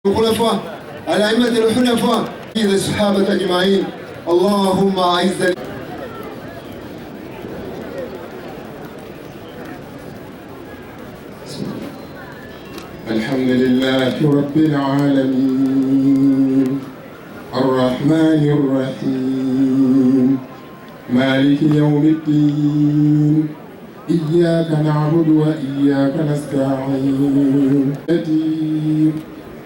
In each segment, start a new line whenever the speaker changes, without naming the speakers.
الخلفاء الأئمة الحنفاء إلى الصحابة أجمعين. اللهم أعز الحمد لله رب العالمين الرحمن الرحيم مالك يوم الدين إياك نعبد وإياك نستعين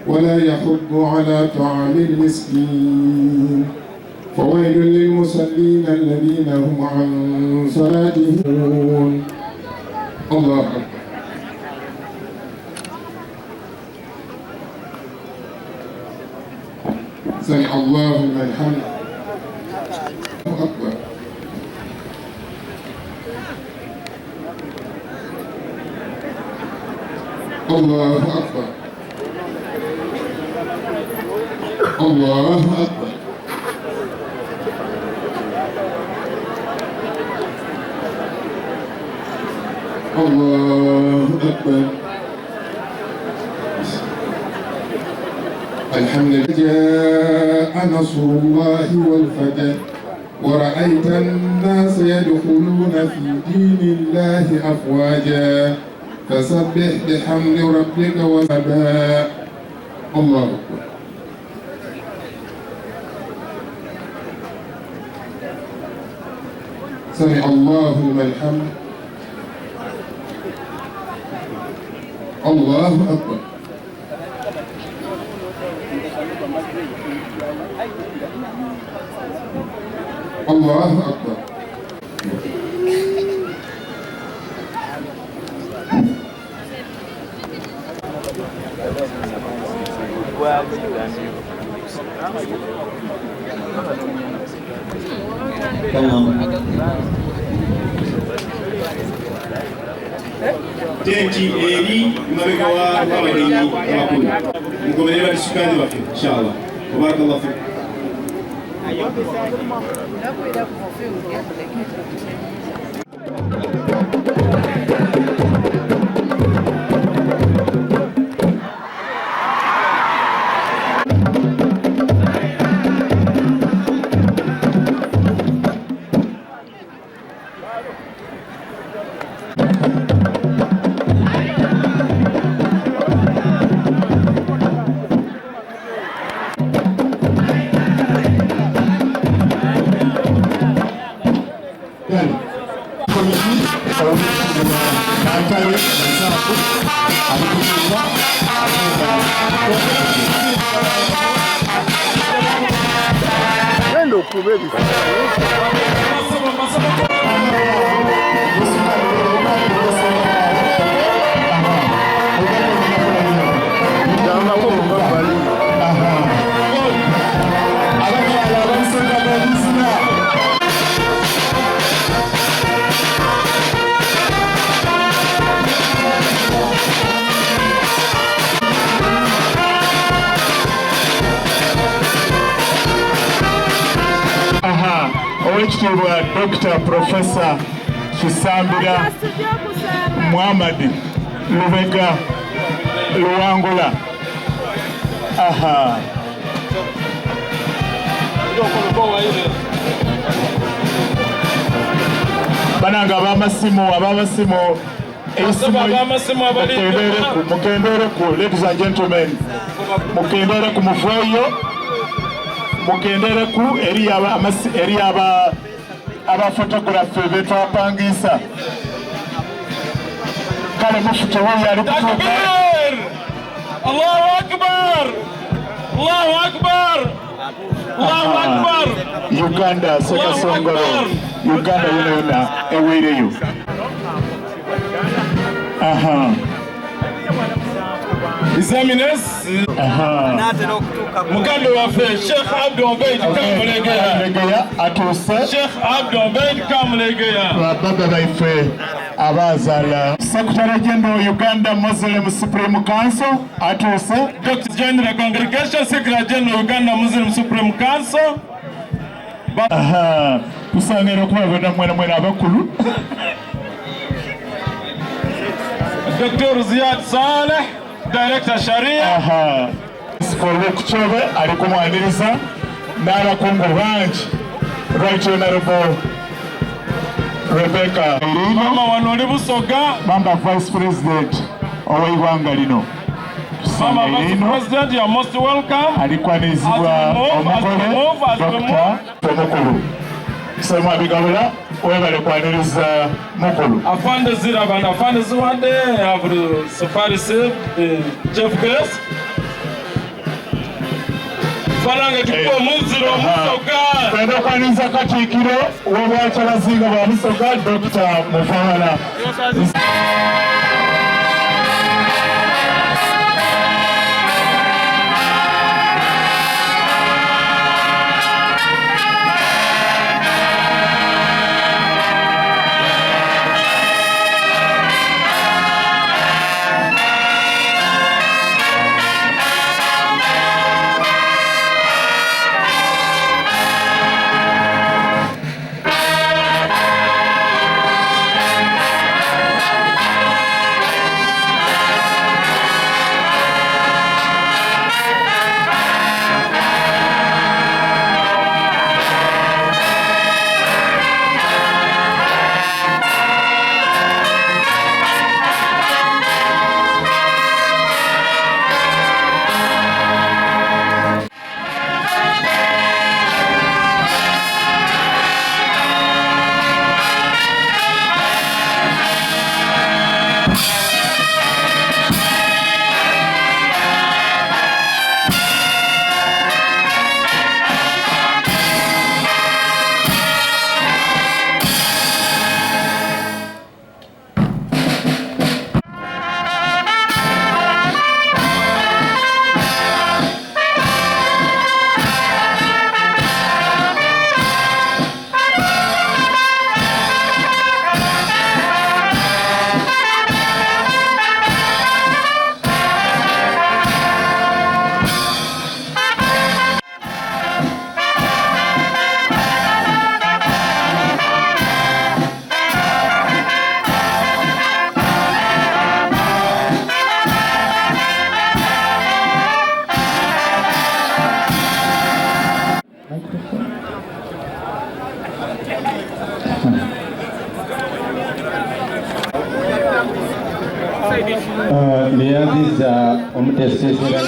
ولا يحض على طعام المسكين فويل للمصلين الذين هم عن صلاتهم. الله أكبر. سمع الله لمن حمده. الله أكبر. الله أكبر. الله أكبر. الله أكبر. الحمد لله. جاء نصر الله والفتح ورأيت الناس يدخلون في دين الله أفواجا فسبح بحمد ربك وسبح. الله أكبر. سمع الله لمن حمده. الله أكبر. الله أكبر.
Teki eri mabega wa abadini abakulu mugoberere balisukani baffe inshallah. Barakallahu fik.
Dr. Professor Shisambira Muhamadi Lubega Luangula. Aha. Bananga abamasimu mukendere ku, ladies and gentlemen, mukendere ku muvoyo, mukendere ku eri aba photographe betwapangisa kale mufuto yali kutuka. Allahu Akbar. Allahu Akbar. Allahu Akbar. Uganda sekasongolo. Uganda yona ewireyo. Aha. Examiners. Aha. Muganda waffe Sheikh Abdul Obeid Kamulegeya atuse. Sheikh Abdul Obeid Kamulegeya. Baba baife abazala. Secretary General Uganda Muslim Supreme Council atuse. Dr. General Congregation Secretary General Uganda Muslim Supreme Council. Aha. Kusangera kubabona mwena abakulu. Dr. Ziyad Saleh, Director Sharia. principal w'okuchobe ali kumwaniriza n'abakungu bangi. Right Honorable Rebecca Mama wanoli Busoga, Mamba Vice President ow'eggwanga lino. Mama Vice President, you are most welcome. Alikwanizibwa omukole Dr. Omukulu. Sema bigabula webale kwaniriza mukulu. Afande zirabana afande ziwande abru safari save Jeff Grace. Falanga tuko muziro Musoga. Kwenda kwaniriza katikiro w'obwakyalazinga bwa Musoga Dr. Mufawala.
Nianza omutesesera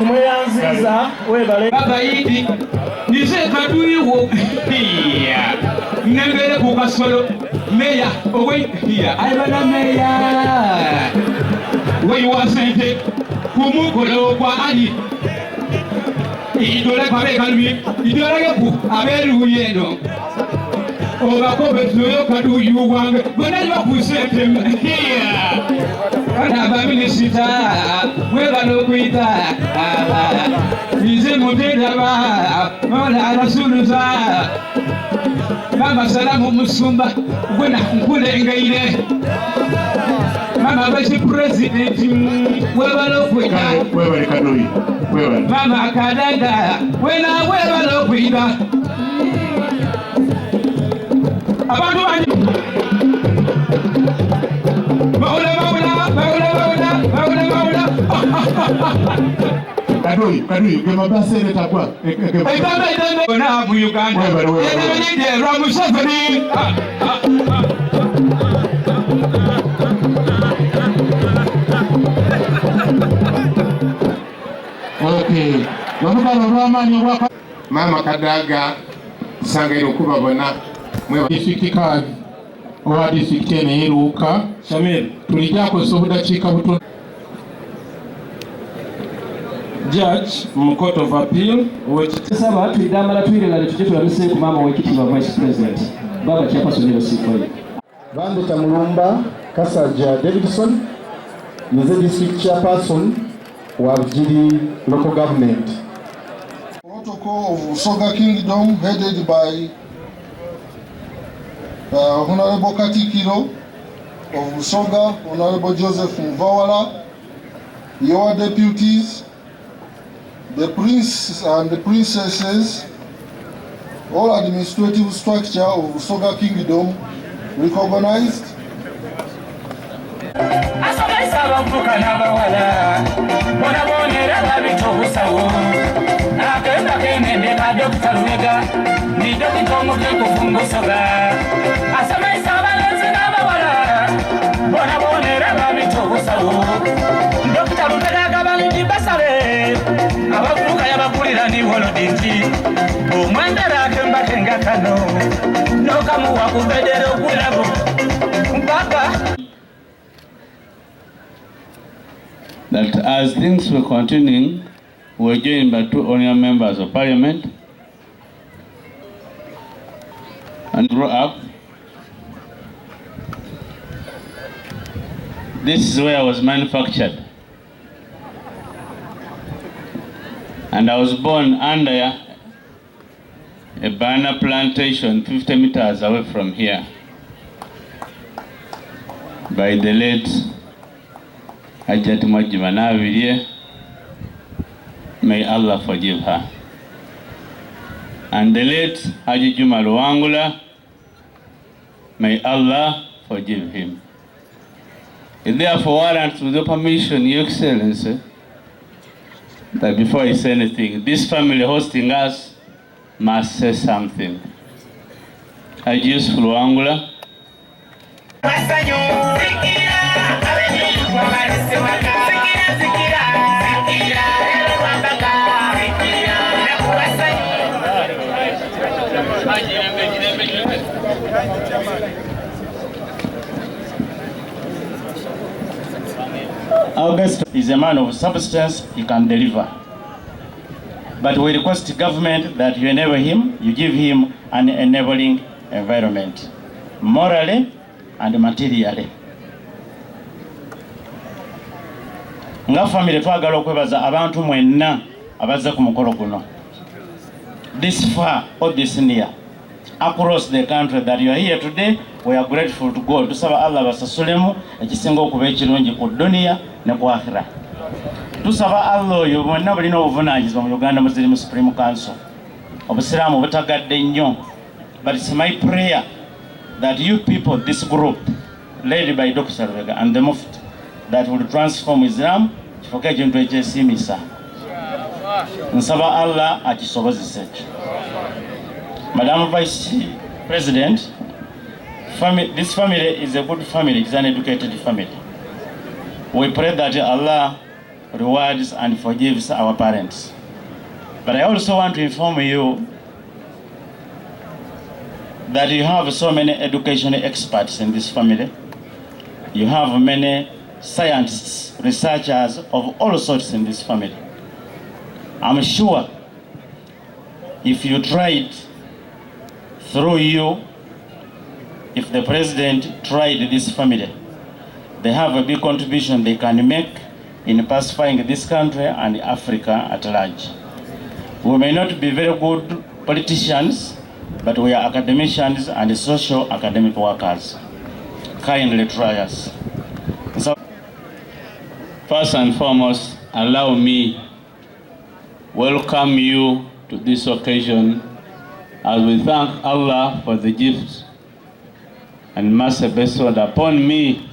Tumweyanziza webale
Baba Idi nize kaduyi wo hiya nembere ku kasolo meya owe hiya ayibana meya we wasente kumukolo kwa ali idole kwa bekalbi idole ku aberu yeno oba ko betuyo kaduyi wange bona bakusente hiya kana ba minisita we bano kuita nize mutenda ba mola rasuluza mama salamu musumba gwena nkulengeire mama bashi president webalo kuida
webale kadoyi webale
mama kadanga wena webalo kuida abantu bani maula
kadoyi gema basere takwa
na mu Uganda ene Ramuseveni
okay wabukalo rwamani waka
Mama Kadaga sangairo kubabona mwe
district card owa district ene iruka
Shamil
tulijako sobudakiika butono
Judge mu Court of Appeal wekitesaba twidamala twirengale tujje tulamise ku mama wekitiibwa Vice President Baba Chairperson Rosifoye
Bandeta Mulumba Kasaja Davidson Nize District Chairperson wa Bugiri Local Government.
Protocol of Soga Kingdom headed by Honorable Katikiro of Soga, Honorable Joseph Mvawala, your deputies, the prince and the princesses, all administrative structure of Soga Kingdom recognized.
That as things were continuing, we were joined by two honorary members of parliament and grew up. This is where I was manufactured. And I was born under a banana plantation 50 meters away from here by the late Hajjati Majimanavirie. May Allah forgive her. And the late Haji Juma Luangula, may Allah forgive him. It therefore warrants, with your permission, Your Excellency, that before I say anything, this family hosting us must say something. Haji Yusuf Luangula. August is a man of substance, he can deliver. But we request government that you enable him, you give him an enabling environment, morally and materially. Nga family twagala okwebaza abantu mwenna abazze ku mukolo guno. This far or this near, across the country that you are here today, we are grateful to God. Tusaba Allah basasulemu ekisinga okuba ekirungi ku dunia ne ku akhira. Tusaba Allah oyo bonna bulina obuvunaanyizibwa mu Uganda Muslim Supreme Council. Obusiraamu butagadde nnyo. But it's my prayer that you people, this group, led by Dr. Lubega and the Mufti, that will transform Islam, kifoke ekintu ekyesimisa. Nsaba Allah akisobozese ekyo. Madam Vice President, this family is a good family, it's an educated family. We pray that Allah rewards and forgives our parents. But I also want to inform you that you have so many educational experts in this family. You have many scientists, researchers of all sorts in this family. I'm sure if you tried through you, if the president tried this family, they have a big contribution they can make in pacifying this country and Africa at large. We may not be very good politicians, but we are academicians and social academic workers. Kindly try us. So, first and foremost, allow me welcome you to this occasion as we thank Allah for the gift and mercy bestowed upon me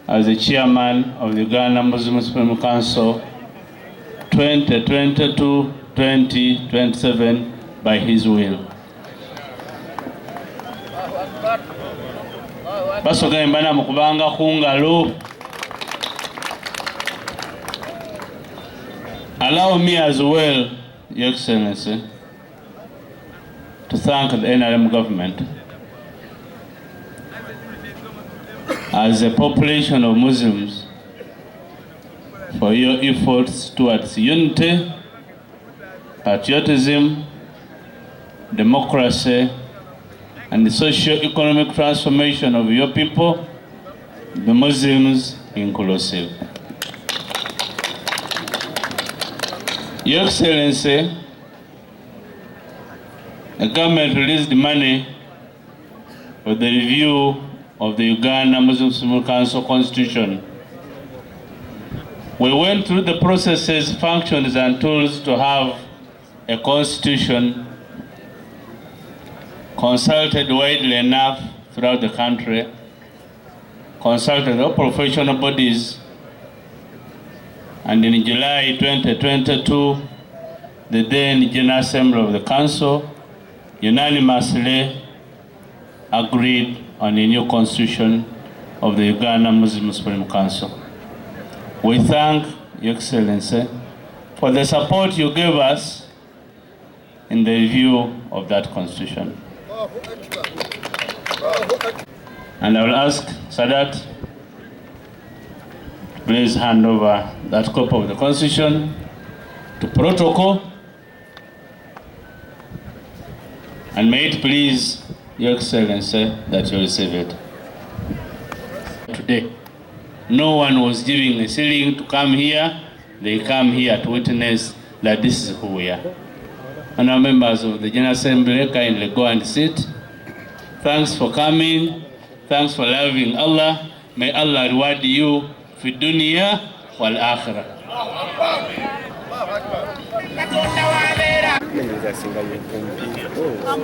as the chairman of the Uganda Muslim Supreme Council 2022-2027 by his will. Basoga mbana mukubanga kungalo. Allow me as well, Your Excellency, to thank the NRM government as a population of Muslims for your efforts towards unity, patriotism, democracy, and the socio-economic transformation of your people, the Muslims inclusive. Your Excellency, the government released money for the review of the Uganda Muslim Supreme Council Constitution. We went through the processes, functions, and tools to have a constitution, consulted widely enough throughout the country, consulted all professional bodies, and in July 2022, the then General Assembly of the Council unanimously agreed on a new constitution of the Uganda Muslim Supreme Council. We thank Your Excellency for the support you gave us in the review of that constitution. And I will ask Sadat to please hand over that copy of the constitution to protocol, and may it please Your Excellency that you receive it. Today, no one was giving a ceiling to come here. They come here to witness that this is who we are. And our members of the General Assembly, kindly go and sit. Thanks for coming. Thanks for loving Allah. May Allah reward you fi dunya wal akhirah.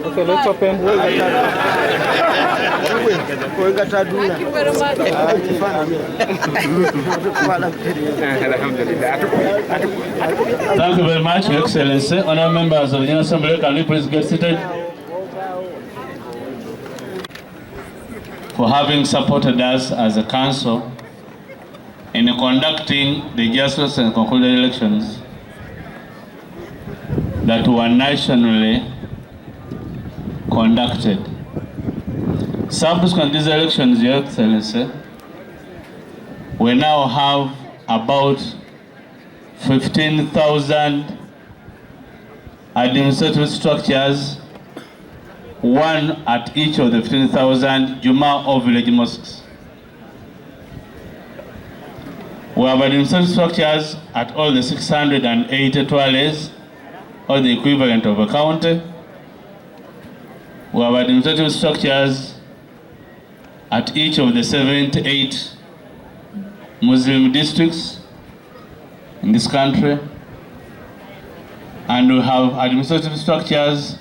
Okay, let's open.
Thank you very much, Your Excellency. Honourable members of the General Assembly, can you please get seated? For having supported us as a council in conducting the justice and concluded elections that were nationally conducted. Subsequent to these elections, Your Excellency, we now have about 15,000 administrative structures, one at each of the 15,000 Juma or village mosques. We have administrative structures at all the 680 toilets, or the equivalent of a county. We have administrative structures at each of the 78 Muslim districts in this country. And we have administrative structures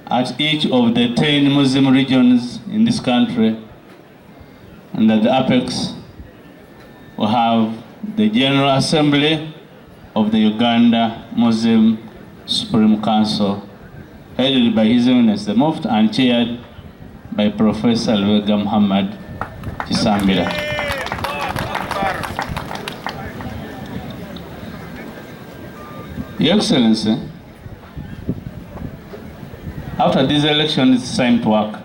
at each of the 10 Muslim regions in this country. And at the apex, we have the General Assembly of the Uganda Muslim Supreme Council, headed by His Eminence the Mufti and chaired by Professor LUBEGA MUHAMADI.
Your Excellency, after this election, it's time to work.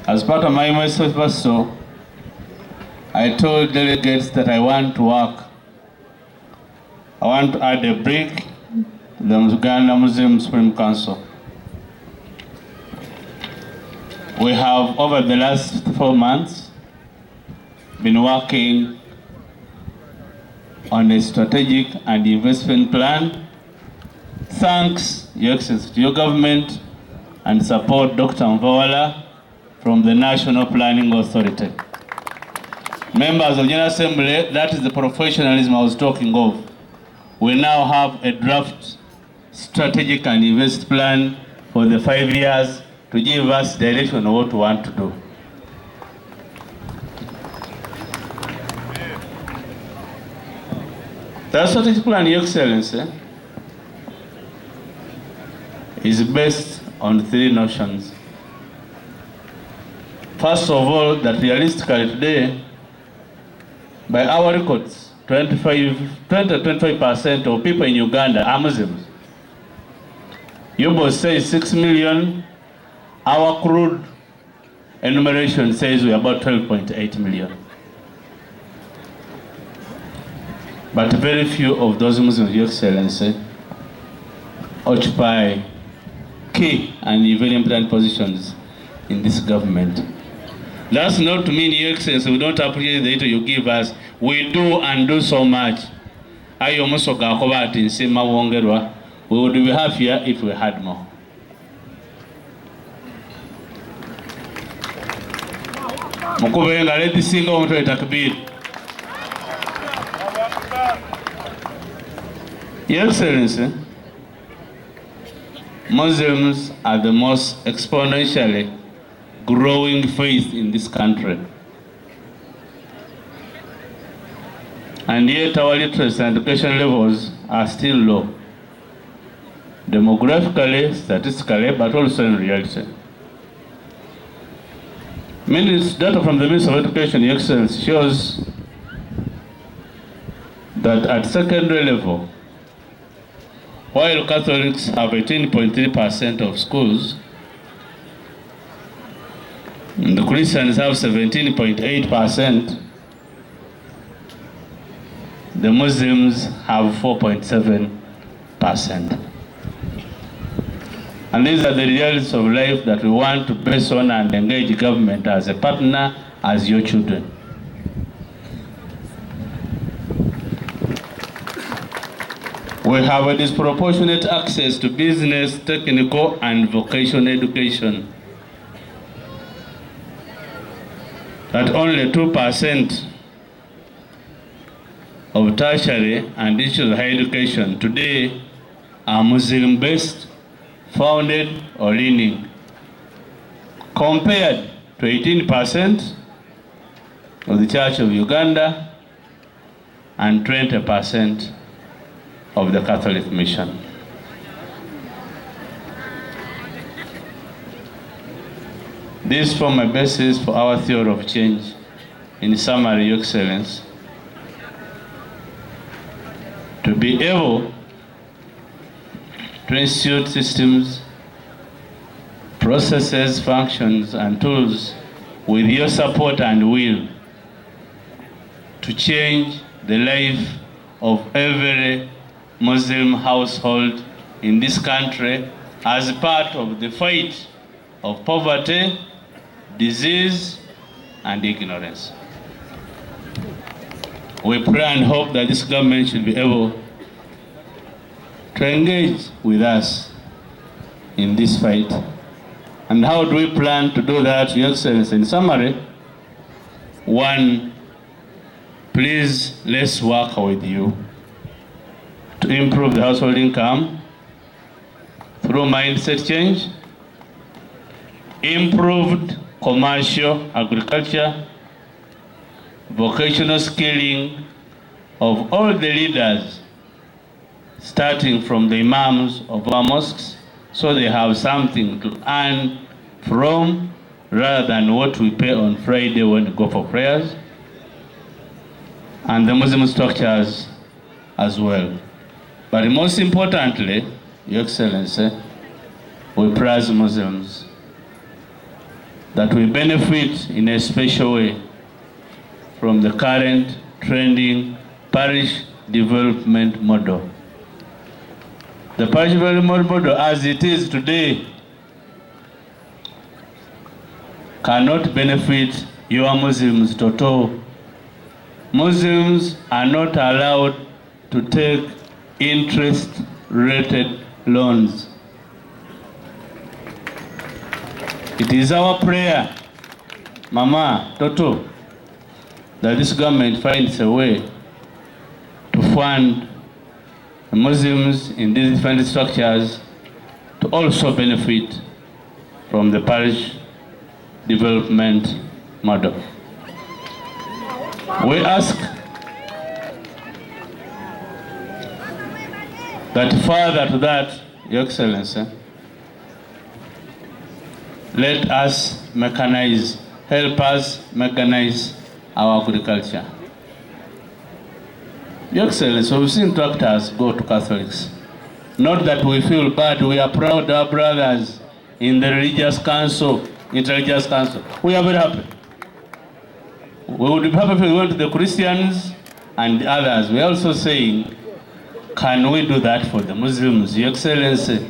As part of my manifesto, I told delegates that I want to work. I want to add a brick to the Uganda Muslim Supreme Council. We have, over the last 4 months, been working on a strategic and investment plan. Thanks, Your Excellency, to your government and support Dr. Mvawala from the National Planning Authority. Members of the General Assembly, that is the professionalism I was talking of. We now have a draft strategic and investment plan for the 5 years to give us direction on what we want to do. The strategic plan, Your Excellency, is based on 3 notions. First of all, that realistically today, by our records, 20-25% of people in Uganda are Muslims. UBO says 6 million. Our crude enumeration says we're about 12.8 million. But very few of those Muslims, Your Excellency, occupy key and very important positions in this government. That's not to mean, Your Excellency, we don't appreciate the aid you give us. We do and do so much. We would be happier if we had more. Mukubenga, let the single one to takbir. Your Excellency, Muslims are the most exponentially growing faith in this country. And yet our literacy and education levels are still low. Demographically, statistically, but also in reality. Data from the Ministry of Education, Your Excellency, shows that at secondary level, while Catholics have 18.3% of schools, the Christians have 17.8%, the Muslims have 4.7%. And these are the realities of life that we want to base on and engage government as a partner, as your children. We have a disproportionate access to business, technical, and vocational education. That only 2% of tertiary and digital higher education today are Muslim-based, founded or leaning, compared to 18% of the Church of Uganda and 20% of the Catholic Mission. This forms a basis for our theory of change. In summary, Your Excellency, to be able to institute systems, processes, functions, and tools with your support and will to change the life of every Muslim household in this country as part of the fight of poverty, disease, and ignorance. We pray and hope that this government should be able to engage with us in this fight. And how do we plan to do that, Your Excellency? In summary, 1, please, let's work with you to improve the household income through mindset change, improved commercial agriculture, vocational skilling of all the leaders, starting from the imams of our mosques, so they have something to earn from rather than what we pay on Friday when we go for prayers, and the Muslim structures as well. But most importantly, Your Excellency, we praise Muslims that we benefit in a special way from the current trending parish development model. The parish development model as it is today cannot benefit your Muslims at all. Muslims are not allowed to take interest-rated loans. It is our prayer, Mama, Toto, that this government finds a way to fund the Muslims in these different structures to also benefit from the parish development model. We ask that further to that, Your Excellency, let us mechanize, help us mechanize our agriculture. Your Excellency, we've seen tractors go to Catholics. Not that we feel bad, we are proud of our brothers in the religious council, interreligious council. We are very happy. We would be happy if we went to the Christians and the others. We are also saying, can we do that for the Muslims, Your Excellency?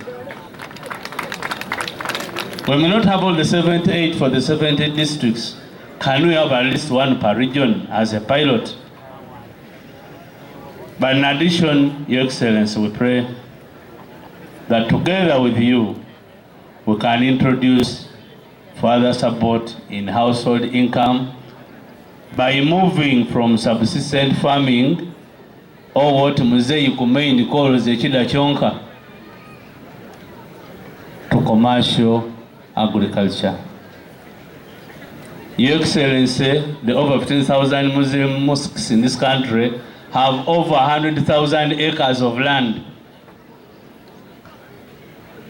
We may not have all the 78 for the 70 districts. Can we have at least one per region as a pilot? But in addition, Your Excellency, we pray that together with you, we can introduce further support in household income by moving from subsistence farming, or what Muzei Kumeini calls the Chida Chonka, to commercial agriculture. Your Excellency, the over 15,000 Muslim mosques in this country have over 100,000 acres of land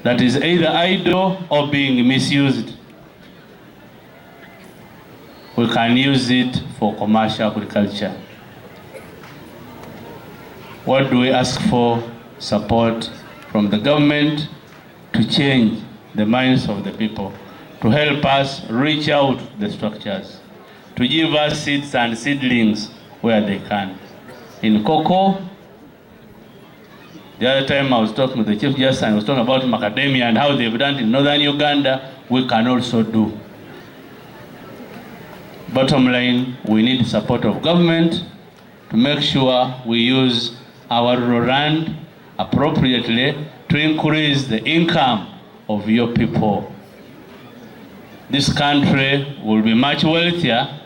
that is either idle or being misused. We can use it for commercial agriculture. What do we ask for? Support from the government to change the minds of the people, to help us reach out the structures, to give us seeds and seedlings where they can. In cocoa, the other time I was talking with the Chief Justice and I was talking about macadamia and how they've done it in northern Uganda, we can also do. Bottom line, we need support of government to make sure we use our rural land appropriately to increase the income of your people. This country will be much wealthier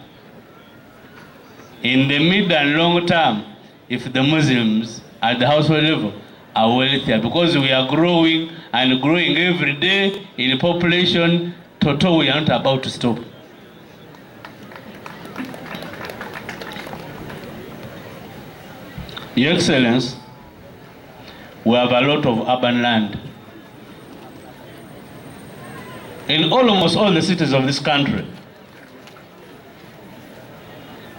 in the mid and long term if the Muslims at the household level are wealthier, because we are growing and growing every day in population. Total, we are not about to stop. Your Excellency, we have a lot of urban land. In almost all the cities of this country,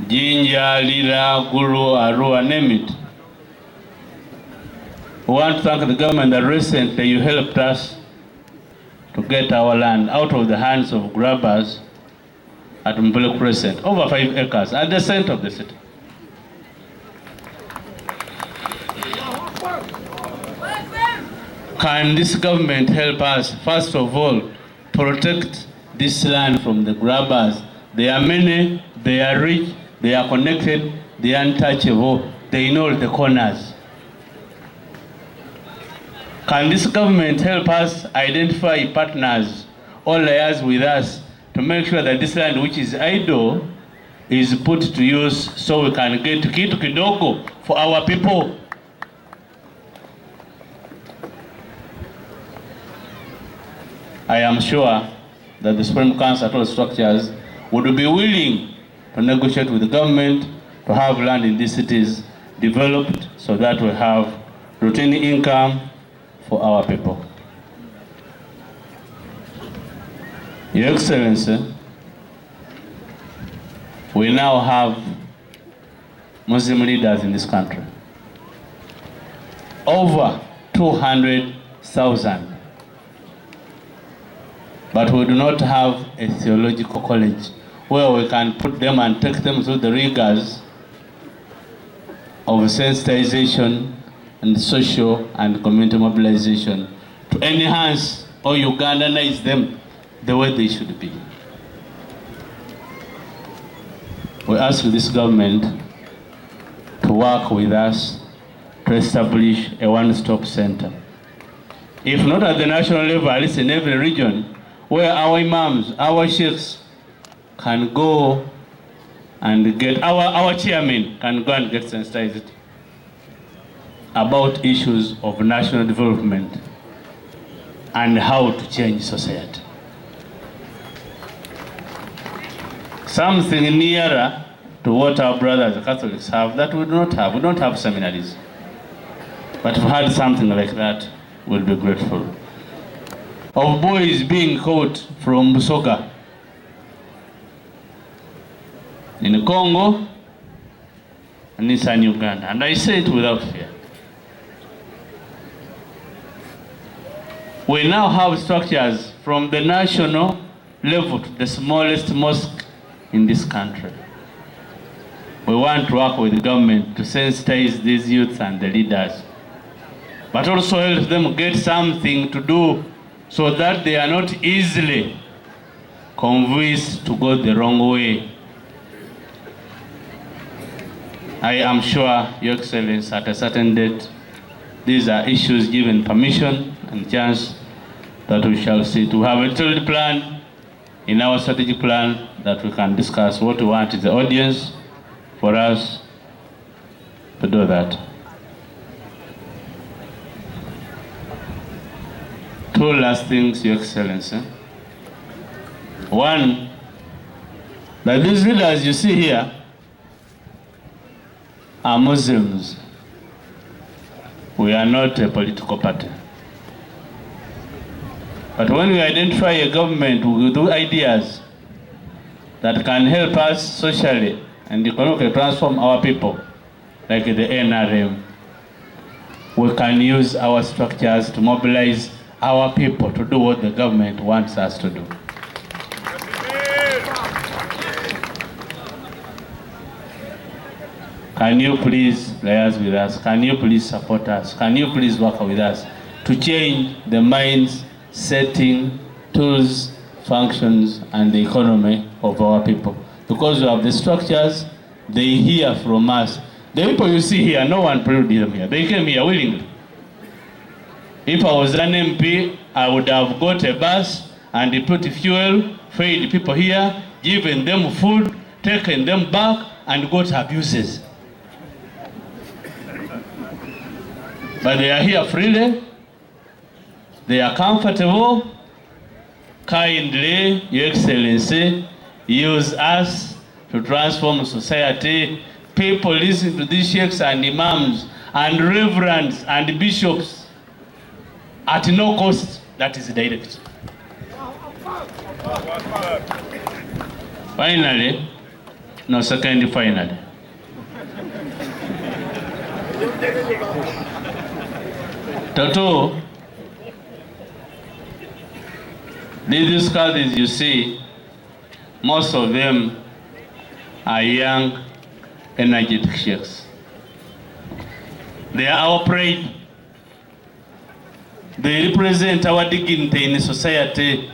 Jinja, Lila, Guru, Arua, name it. We want to thank the government that recently you helped us to get our land out of the hands of grabbers at Mbele Crescent, over 5 acres at the center of the city. Can this government help us, first of all, protect this land from the grabbers? They are many, they are rich, they are connected, they are untouchable, they know the corners. Can this government help us identify partners or layers with us to make sure that this land which is idle is put to use so we can get kitu kidogo for our people? I am sure that the Supreme Council at all structures would be willing to negotiate with the government to have land in these cities developed so that we have routine income for our people. Your Excellency, we now have Muslim leaders in this country. over 200,000. But we do not have a theological college where we can put them and take them through the rigors of sensitization and social and community mobilization to enhance or Ugandanize them the way they should be. We ask this government to work with us to establish a one-stop center. If not at the national level, at least in every region, where our imams, our sheikhs can go and get, our chairmen can go and get sensitized about issues of national development and how to change society. Something nearer to what our brothers the Catholics have that we do not have. We don't have seminaries. But if we had something like that, we'll be grateful. Of boys being caught from Busoga in Congo and in Uganda. And I say it without fear. We now have structures from the national level to the smallest mosque in this country. We want to work with the government to sensitize these youths and the leaders, but also help them get something to do so that they are not easily convinced to go the wrong way. I am sure, Your Excellency, at a certain date, these are issues given permission and chance that we shall see. To have a detailed plan in our strategic plan that we can discuss what we want is the audience for us to do that. Two last things, Your Excellency. One, that these leaders you see here are Muslims. We are not a political party. But when we identify a government with ideas that can help us socially and economically transform our people, like the NRM, we can use our structures to mobilize our people to do what the government wants us to do. Can you please liaise with us? Can you please support us? Can you please work with us to change the minds, setting, tools, functions, and the economy of our people? Because we have the structures, they hear from us. The people you see here, no one produced them here. They came here willingly. If I was an MP, I would have got a bus and put fuel, fed people here, given them food, taken them back, and got abuses. But they are here freely, they are comfortable. Kindly, Your Excellency, use us to transform society. People listen to these sheikhs and imams and reverends and bishops at no cost. That is direct. Finally, no, second, finally. Toto, these cadres you see, most of them are young, energetic sheikhs. They are our pride. They represent our dignity in society.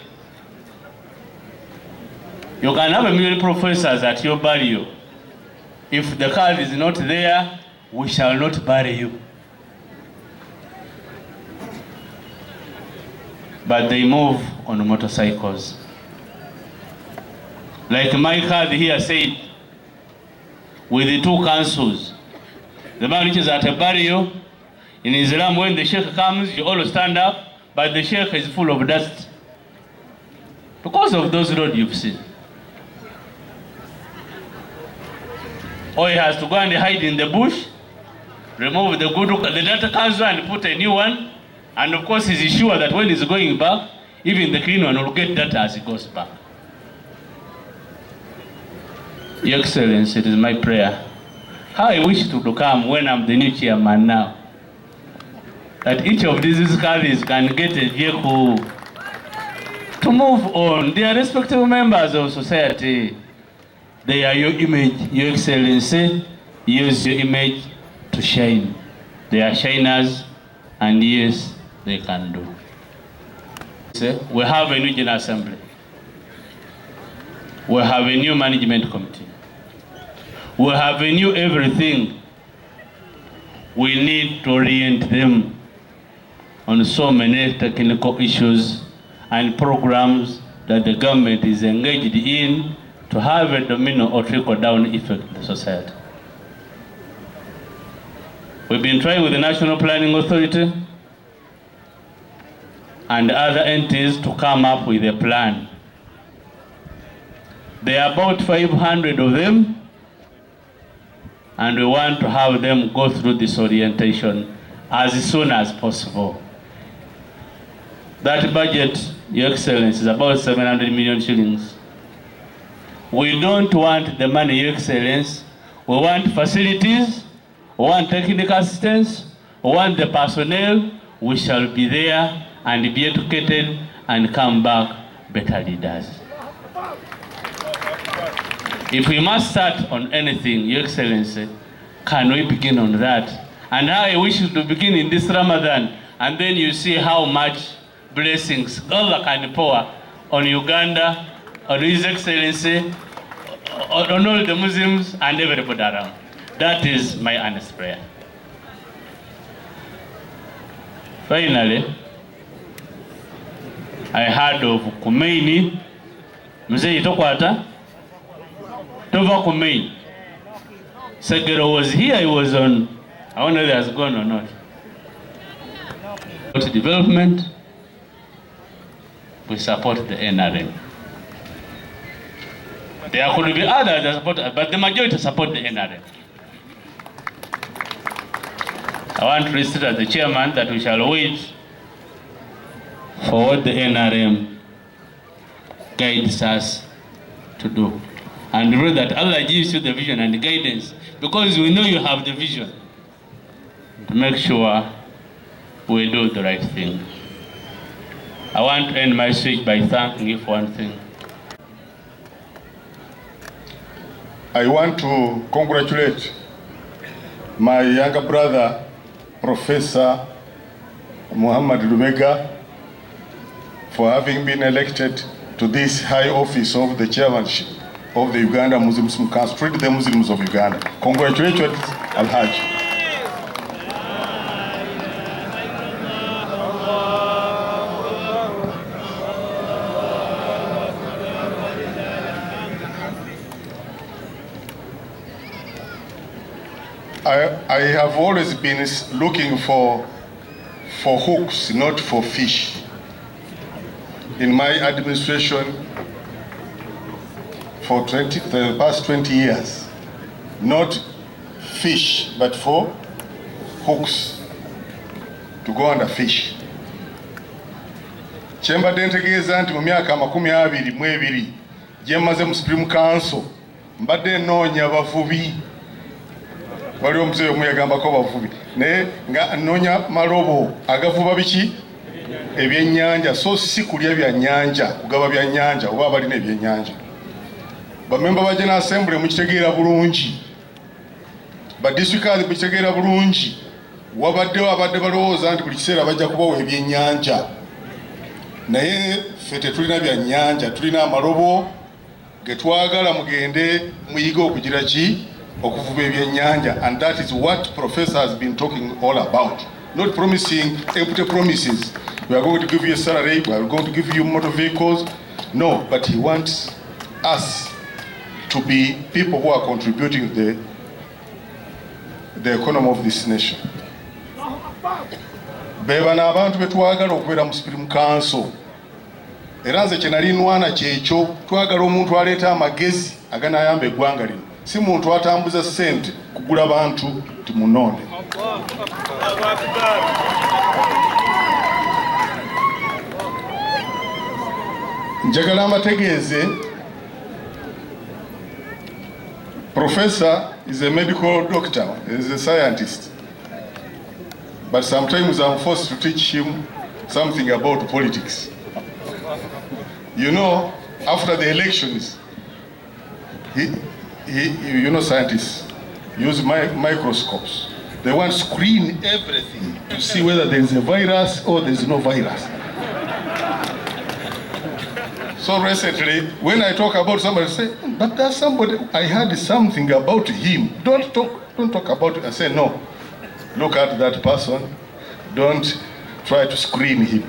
You can have a million professors at your burial. If the card is not there, we shall not bury you. But they move on motorcycles. Like my card here said, with the two councils, the man which is at a burial, in Islam when the sheikh comes, you all stand up, but the sheikh is full of dust. Because of those roads you've seen. Or he has to go and hide in the bush, remove the data council and put a new one. And of course, he's sure that when he's going back, even the clean one will get data as he goes back. Your Excellency, it is my prayer. How I wish to come when I'm the new chairman now. that each of these cadres can get a vehicle to move on. They are respective members of society. They are your image, Your Excellency. Use your image to shine. They are shiners, and yes, they can do. We have a new General Assembly. We have a new management committee. We have a new everything. We need to orient them on so many technical issues and programs that the government is engaged in to have a domino or trickle-down effect in the society. We've been trying with the National Planning Authority and other entities to come up with a plan. There are about 500 of them, and we want to have them go through this orientation as soon as possible. That budget, Your Excellency, is about 700 million shillings. We don't want the money, Your Excellency. We want facilities, we want technical assistance, we want the personnel. We shall be there and be educated and come back better leaders. If we must start on anything, Your Excellency, can we begin on that? And I wish to begin in this Ramadan, and then you see how much blessings Allah can pour on Uganda, on His Excellency, on all the Muslims and everybody around. That is my honest prayer. Finally, I heard of Kumeini. Mzee Itokwata, Tova Kumeini. Segero was here, he was on, I wonder if he has gone or not. Development, we support the NRM. There could be others that support, but the majority support the NRM. I want to state as the chairman that we shall wait for what the NRM guides us to do. And pray that Allah gives you the vision and the guidance, because we know you have the vision, to make sure we do the right thing. I want to end my speech by thanking you for one thing.
I want to congratulate my younger brother, Professor Muhammad Lubega, for having been elected to this high office of the chairmanship of the Uganda Muslims Council, treat the Muslims of Uganda. Congratulations, Alhaji. I have always been looking for hooks, not for fish. In my administration for the past 20 years, not fish, but for hooks, to go under fish. Kyembadde ntegeeza nti mu myaka 22 gye mmaze mu Supreme Council, mbadde nnoonya bavubi. Waliwo omuzeeyi omu yagambako bavubi, naye nga nnoonya malobo agavuba biki? Ebyennyanja, so si kulya byannyanja, kugaba byannyanja oba abalina ebyennyanja. Bamemba ba General Assembly mukitegeera bulungi, ba disitulikaazi mukitegeera bulungi, wabaddewo abadde balowooza nti buli kiseera bajja kubawa ebyennyanja. Naye ffe tetulina byannyanja, tulina amalobo ge twagala mugende muyige okugira ki? Okuvuba ebyennyanja. And that is what Professor has been talking all about. Not promising empty promises. We are going to give you a salary, we are going to give you motor vehicles. No, but he wants us to be people who are contributing to the economy of this nation. Beba na abantu betwagala okubeera mu Supreme Council. Era nze kye nali nwana kyekyo, twagala omuntu aleeta amagezi aganaayamba eggwanga lino. Si muntu atambuza ssente kugula bantu timunonde. Njagala mbategeeze, Professor is a medical doctor, is a scientist. but sometimes I'm forced to teach him something about politics. You know, after the elections, you know, scientists use microscopes. They want to screen everything to see whether there is a virus or there is no virus. So recently, when I talk about somebody, say, but there's somebody, I heard something about him. Don't talk about it. I say, no. Look at that person. Don't try to screen him.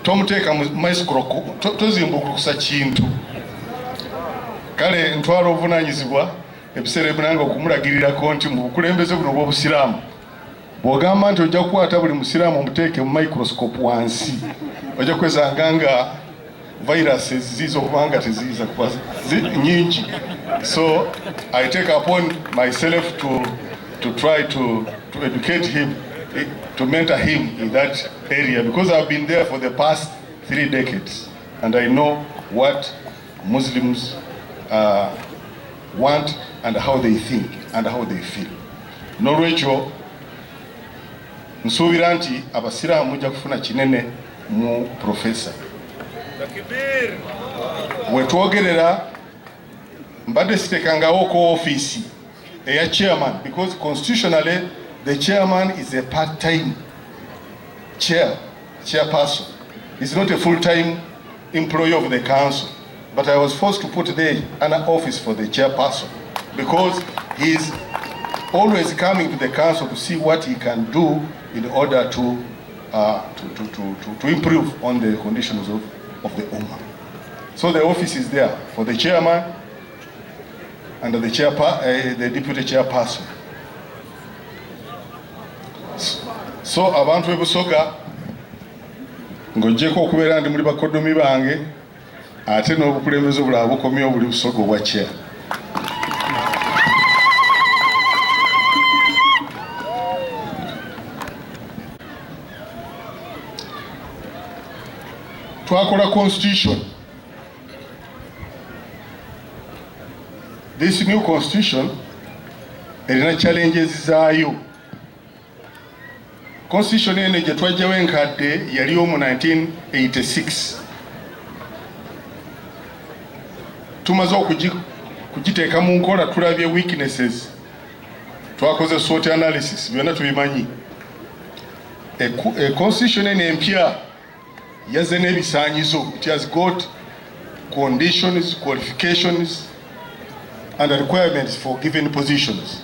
Tomuteka microscope, tozimbukusa chintu. Kale ntwalo obuvunanyizibwa ebiseera ebinanga okumulagirira konti mu bukulembeze buno bw'obusiraamu. Bw'ogamba nti ojja kukwata buli musiraamu omuteeke mu microscope wansi, ojja kwesanga nga viruses zizo kubanga teziza kuba nyingi. So I take upon myself to try to educate him, to mentor him in that area, because I've been there for the past 3 decades and I know what Muslims want and how they think and how they feel. Nolwekyo nsuubira nti abasiraamu mujja kufuna kinene mu professor. Wetwogerera mbadde sitekangawo ko office eya chairman, because constitutionally the chairman is a part-time chairperson. He's not a full-time employee of the council. But I was forced to put there an office for the chairperson because he's always coming to the council to see what he can do in order to improve on the conditions of the Ummah. So the office is there for the chairman and the deputy chairperson. So abantu bebusoga ngojjeko okubeera ndi muli bakodomi bange ate n'obukulembeze bulaba bukomyewo buli busoga obwa chair. Twakola constitution. This new constitution erina challenges zaayo. Constitution ene gye twajjawo enkadde yaliwo mu 1986. Tumaze okugiteeka mu nkola, tulabye weaknesses, twakoze SWOT analysis, byonna tubimanyi. Constitution ene empya yazze n'ebisaanyizo. It has got conditions, qualifications and requirements for given positions.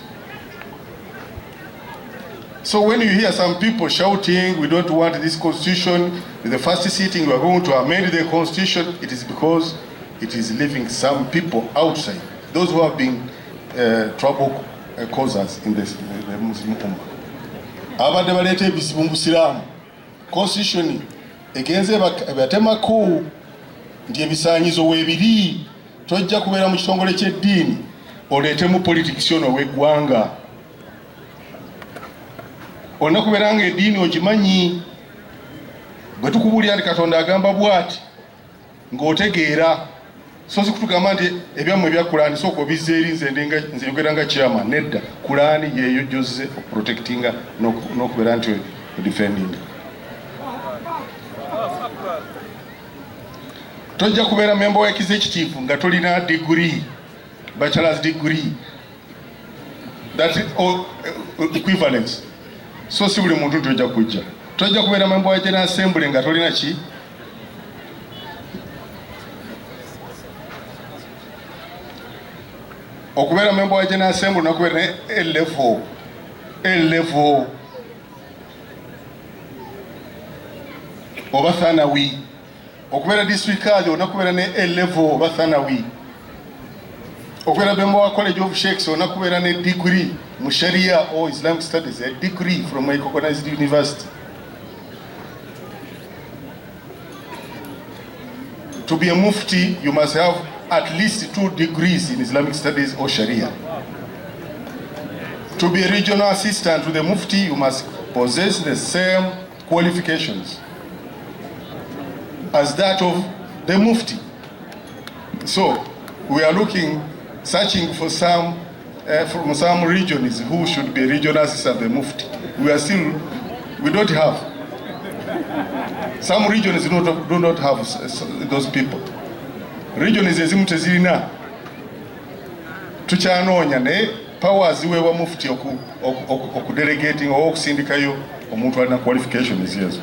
So when you hear some people shouting, we don't want this constitution, in the first sitting we are going to amend the constitution, it is because it is leaving some people outside, those who have been trouble causers in the Muslim Ummah. Abadde baleeta ebizibu mu Busiraamu. Constitution egenze batemako nti ebisaanyizo weebiri, tojja kubeera mu kitongole ky'eddiini oleetemu politics ono w'eggwanga. Olina kubeera nga eddiini ogimanyi, bwe tukubuulira nti Katonda agamba bw'ati ng'otegeera. So si kutugamba nti ebyammwe ebya Kulaani sooka obizza eri nze njogera nga chairman. Nedda, Kulaani yeeyo gy'ozze okuprotectinga n'okubeera nti odefendinga. Tojja kubeera member wa executive nga tolina degree, bachelor's degree, that equivalence. So si buli muntu tojja kujja. Tojja kubeera member wa General Assembly nga tolina ki? Okubeera member wa General Assembly nakubeera ne A-level oba thanawi. Okubeera district card onakubeera ne A-level oba thanawi. Okubeera member wa College of Sheikhs onakubeera ne degree mu Sharia or Islamic Studies, a degree from a recognized university. To be a mufti, you must have at least 2 degrees in Islamic Studies or Sharia. To be a regional assistant to the mufti, you must possess the same qualifications as that of the mufti. So we are searching for some from some regions who should be regional assistant the Mufti. We don't have. Some regions do not have those people. Regions ezimu tezirina. Tukyanonya ne powers wewa Mufti okudelegating or okusindikayo omuntu alina qualifications yezo.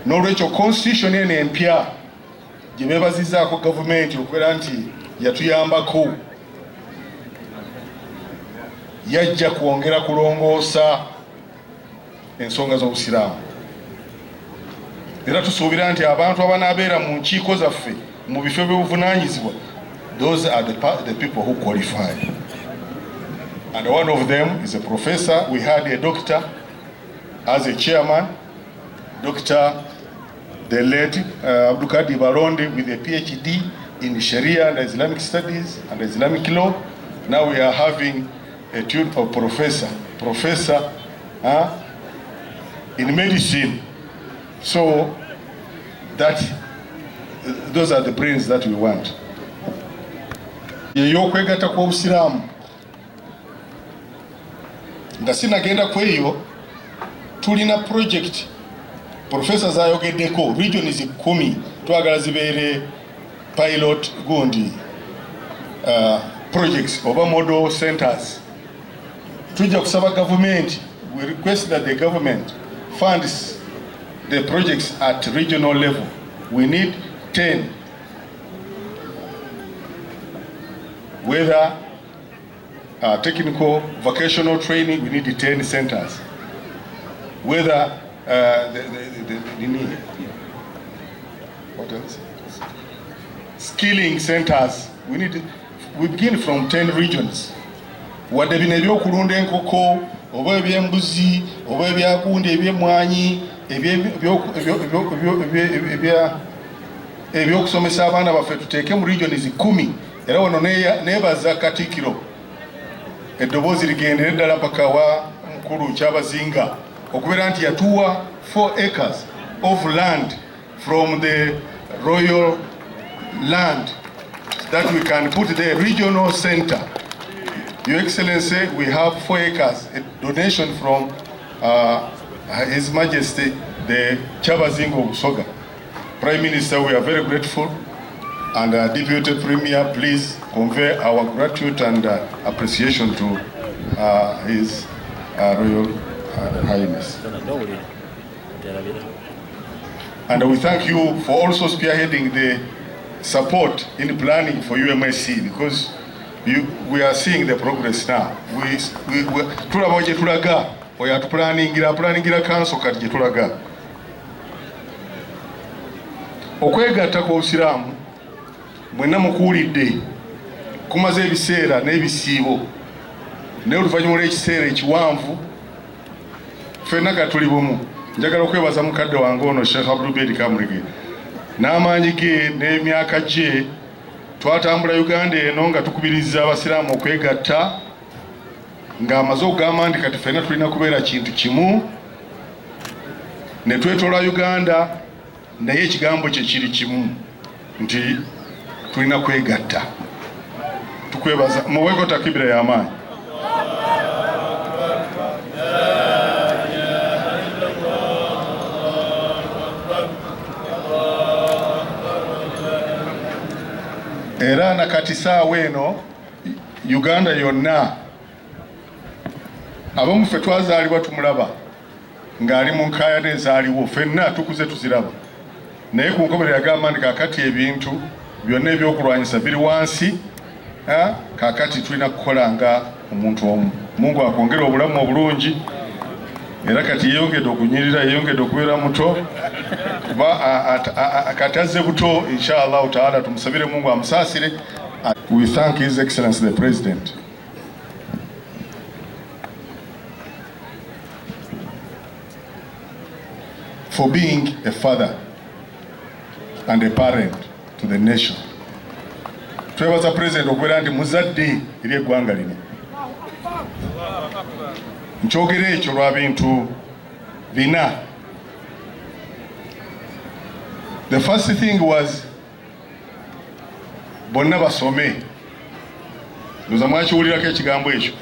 N'olwekyo constitution eno empya gye beebazizaako gavumenti okubeera nti yatuyambako yajja kwongera kulongoosa ensonga z'obusiraamu. Era tusuubira nti abantu abanaabeera mu nkiiko zaffe mu bifo by'obuvunaanyizibwa, those are the people who qualify. And one of them is a professor. We had a doctor as a chairman, Dr. the late Abdulkadir Baronde with a PhD in Sharia and Islamic Studies and Islamic law. Now we are having a tune of professor in medicine. So those are the brains that we want. Yeyokwegatta kw'obusiraamu nga sinagenda kweyo, tulina project professors ayogeddeko regions 10 twagala zibeere pilot gundi projects oba model centers. Tujja kusaba government, we request that the government funds the projects at regional level. We need 10. Whether technical vocational training, we need 10 centers. Whether what else? Skilling centers, we begin from 10 regions. Wadde bino ebyokulunda enkoko oba ebyembuzi oba ebyakundi ebyemwanyi ebyokusomesa abaana baffe tuteeke mu regions 10. Era wano nebaza Katikkiro eddoboozi ligendere ddala paka wa mukulu Kyabazinga okubeera nti yatuwa 4 acres of land from the royal land that we can put the regional center. Your Excellency, we have 4 acres, a donation from His Majesty the Kyabazinga Busoga. Prime Minister, we are very grateful, and Deputy Premier, please convey our gratitude and appreciation to His Royal Highness. And we thank you for also spearheading the support in planning for UMSC, because we are seeing the progress now. Tulaba gye tulaga oyo atuplaningira council kati gye tulaga. Okwegatta kw'obusiraamu mwenna mukuulidde kumaze ebiseera n'ebisiibo, naye oluvannyuma lw'ekiseera ekiwanvu ffenna kati tuli bumu. Njagala okwebaza mukadde wange ono Sheikh Abdul Kamulege n'amaanyi ge n'emyaka gye. Twatambula Uganda eno nga tukubiriza abasiraamu okwegatta, ng'amaze okugamba nti kati ffenna tulina kubeera kintu kimu, ne twetoola Uganda naye ekigambo kye kiri kimu nti tulina kwegatta. Tukwebaza muweeko takibira y'amaanyi. Era nakati saawa eno Uganda yonna abamu ffe twazaalibwa tumulaba ng'ali mu nkaayana ezaaliwo, ffenna tukuze tuziraba, naye ku nkomerero yagamba nti kaakati ebintu byonna ebyokulwanyisa biri wansi, kaakati tulina kukola nga omuntu omu. Mungu akwongera obulamu obulungi, era kati yeeyongedde okunyirira, yeeyongedde okubeera muto, kati azze buto, inshallah taala tumusabire Mungu amusaasire. We thank His Excellency the President for being a father and a parent to the nation. Twebaza President okubeera nti muzadde eri eggwanga lino. Nkyogera ekyo lwa bintu bina. The first thing was bonna basome. ndoza mwakiwulirako ekigambo ekyo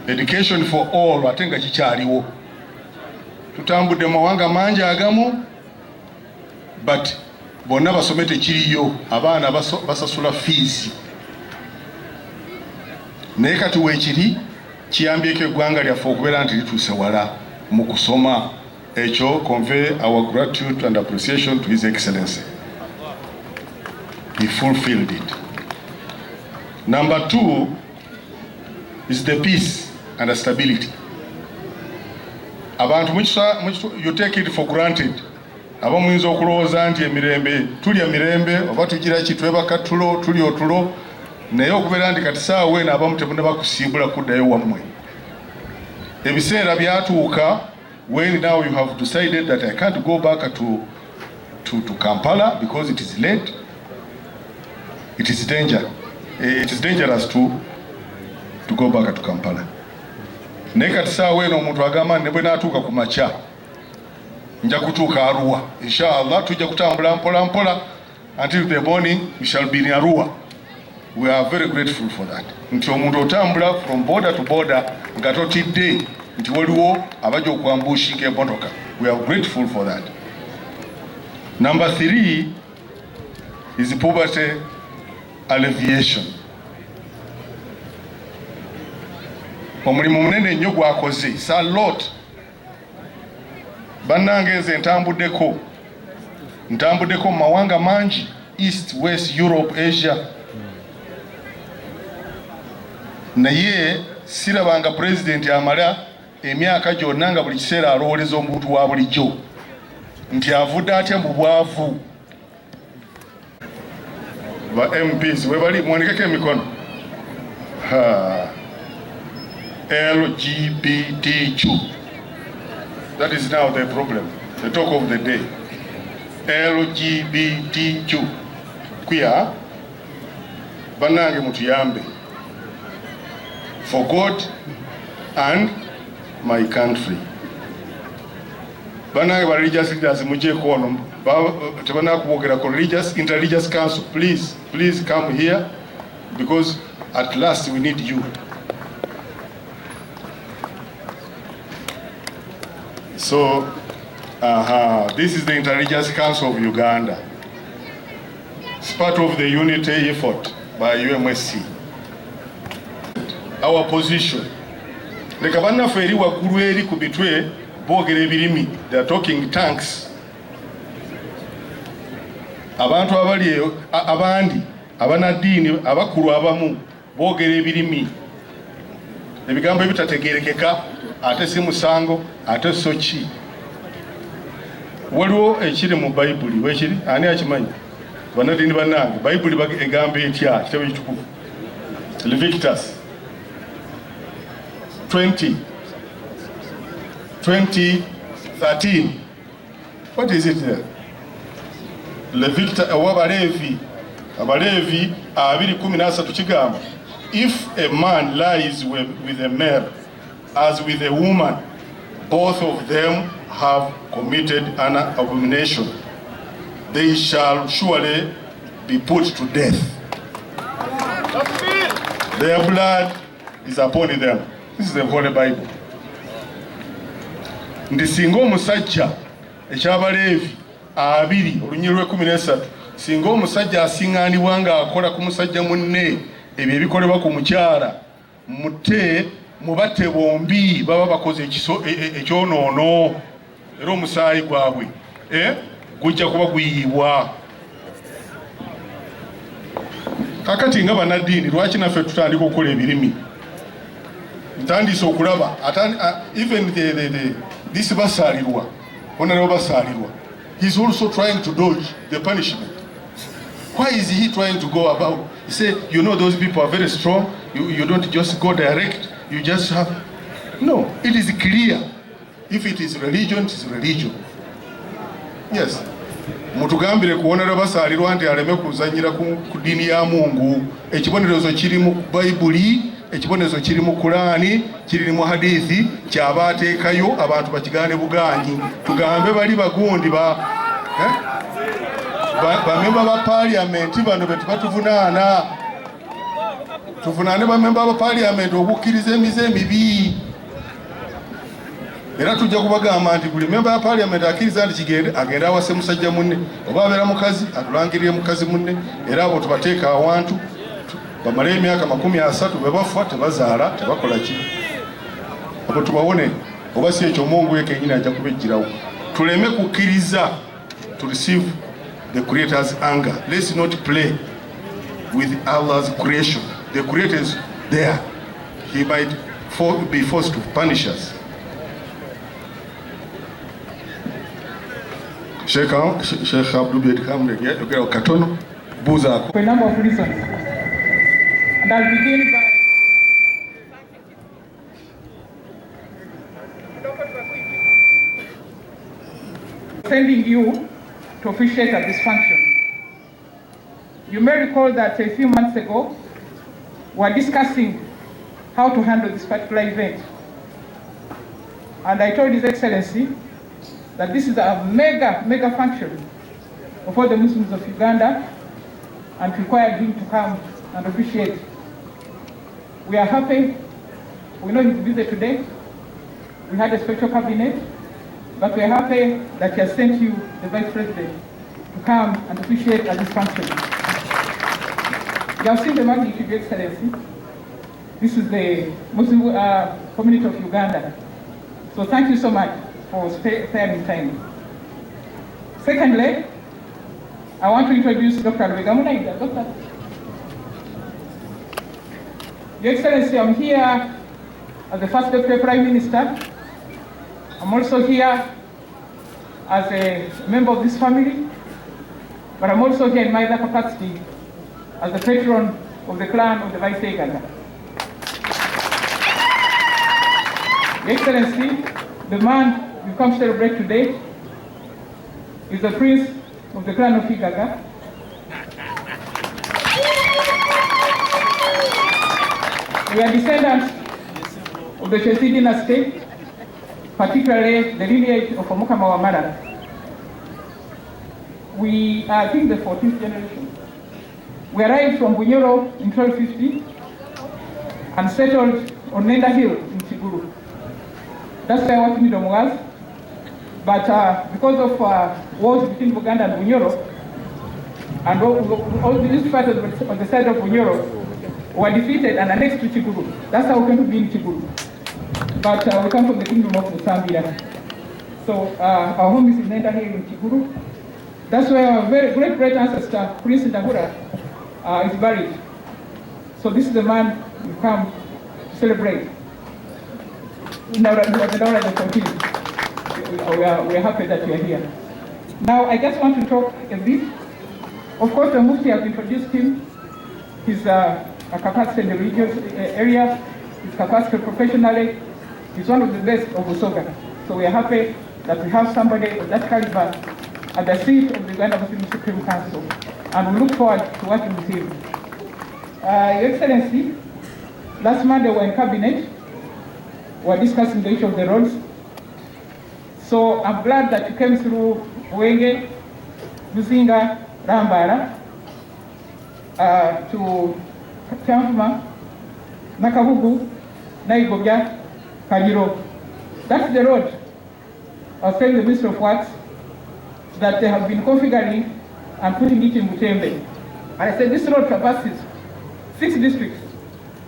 education for all ate nga kikyaliwo. Tutambudde mu mawanga mangi agamu but bonna basome tekiriyo, abaana basasula fees. Naye kati weekiri kiyambyeko eggwanga lyaffe okubeera nti lituuse wala mu kusoma. Ekyo convey our gratitude and appreciation to His Excellency. He fulfilled it. Number 2 is the peace and the stability. Abantu you take it for granted. Aba muyinza okulowooza nti emirembe tulya mirembe oba tugira ki twebaka tulo tuli otulo, naye okubeera nti kati saawa weena abamu tebuna bakusiibula kuddayo wammwe. Ebiseera byatuuka when now you have decided that I can't go back to Kampala because it is late. It is dangerous to go back to Kampala. Naye kati saawa weena omuntu agamba ne bwe naatuuka ku makya nja kutuuka Arua. Inshallah tujja kutambula mpola mpola until the morning we shall be in Arua. We are very grateful for that. Nti omuntu otambula from border to border nga totidde nti waliwo abajja okwambushinga emmotoka. We are grateful for that. Number 3 is poverty alleviation. Omulimu munene nnyo gwakoze. It's a lot. Bannange nze ntambuddeko mu mawanga mangi, East, West, Europe, Asia. Naye sirabanga president amala emyaka gyonna nga buli kiseera alowooleza omuntu wa bulijjo nti avudde atya mu bwavu. Ba MPs webali mwanekeko emikono. LGBTQ. That is now the problem, the talk of the day. LGBTQ. Queer, banange mutuyambe. For God and my country. Banange ba religious leaders muje kono. Tebana kuwogera ko religious interreligious council. Please come here because at last we need you. So, this is the Intelligence Council of Uganda. It's part of the unity effort by UMSC. Our position. Leka banna feri waggulu eri ku bitwe boogera ebirimi. They are talking tanks. Abantu abandi abanaddiini abakulu abamu boogera ebirimi. Ebigambo ebitategeerekeka ate si musango ate soki. Waliwo ekiri mu Bayibuli wekiri ani akimanyi? Banaddiini bannange Bayibuli egamba etya kitabo ekitukuvu? Leviticus 20:13. What is it there? Leviticus Abaleevi 2:13 kigamba, if a man lies with a male as with a woman, both of them have committed an abomination. They shall surely be put to death. Their blood is upon them. This is the Holy Bible. Ndi singa omusajja eky'Abaleevi 2:13 singa omusajja asiŋŋaanibwa ng'akola ku musajja munne ebyo ebikolebwa ku mukyala, mubatte bombi baba bakoze ekyonoono era omusaayi gwabwe gujja kuba guyiibwa. Kakati nga bannaddiini lwaki naffe tutandika okukola ebirimi? Ntandise okulaba even this basaalirwa onalabo basaalirwa, he's also trying to dodge the punishment. Why is he trying to go about? He said, you know, those people are very strong. You don't just go direct. You just have... No, it is clear. If it is religion, it is religion. Yes. Mutugambire kuonera basaalirwa nti aleme kuzanyira ku ddiini ya Mungu. Ekibonerezo kiri mu Bayibuli, ekibonerezo kiri mu Kurani, kiri mu hadithi, kyabaateekayo abantu bakigaane buganyi. Tugambe bali bagundi bamemba ba parliament bano betu batuvunaana. tuvunaane bamemba ba parliament okukkiriza emize emibi. Era tujja kubagamba nti buli memba ya parliament akkiriza nti kigende agenda awase musajja munne oba abeera mukazi atulangirire mukazi munne, era abo tubateeka awantu bamale emyaka 30 bwe bafa tebazaala tebakola ki abo tubawone oba si ekyo Mungu ye kennyini ajja kubejjirawo. Tuleme kukkiriza to receive the creator's anger. Let's not play with Allah's creation. The creator is there. He might be forced to punish us. Sheikh Abdul Kamre, yeah, Katono, Buza.
For a number of reasons. And I'll begin by sending you to officiate at this function. You may recall that a few months ago, we were discussing how to handle this particular event. And I told His Excellency that this is a mega function of all the Muslims of Uganda, and required him to come and officiate. We are happy. We know he's busy today. We had a special cabinet, but we are happy that he has sent you, the Vice President, to come and officiate at this function. You have seen the magnitude, Your Excellency. This is the Muslim community of Uganda. So thank you so much for sparing time. Secondly, I want to introduce Dr. LUBEGA MUHAMADI. Doctor. Your Excellency, I'm here as the First Deputy Prime Minister. I'm also here as a member of this family, but I'm also here in my other capacity as the patron of the clan of the Vice President. Your Excellency, the man we come to celebrate today is the prince of the clan of Igaga. We are descendants of the Shesi dynasty, particularly the lineage of Omukama Wamala. We are, I think, the 14th generation. We arrived from Bunyoro in 1250 and settled on Nenda Hill in Chiguru. That's where our kingdom was. But because of wars between Buganda and Bunyoro, and all these fighters on the side of Bunyoro were defeated and annexed to Chiguru. That's how we came to be in Chiguru. But we come from the kingdom of Musambira. So our home is in Nenda Hill in Chiguru. That's where our very great ancestor, Prince Ndahura, is buried. So this is the man we come to celebrate. We are happy that you are here. Now, I just want to talk a bit. Of course, the Mufti has introduced him. He's a capacity in the religious area. His capacity professionally. He's one of the best of Usoga. So we are happy that we have somebody of that caliber at the seat of the Uganda Muslim Supreme Council. And we look forward to working with him. Your Excellency, last Monday we were in Cabinet. We were discussing the issue of the roads. So I'm glad that you came through Wenge, Muzinga, Rambara, to Chamfuma, Nakabugu, Naigobya, Kajiro. That's the road. I was telling the Minister of Works that they have been configuring and putting it in Butembe. And I said this road traverses 6 districts.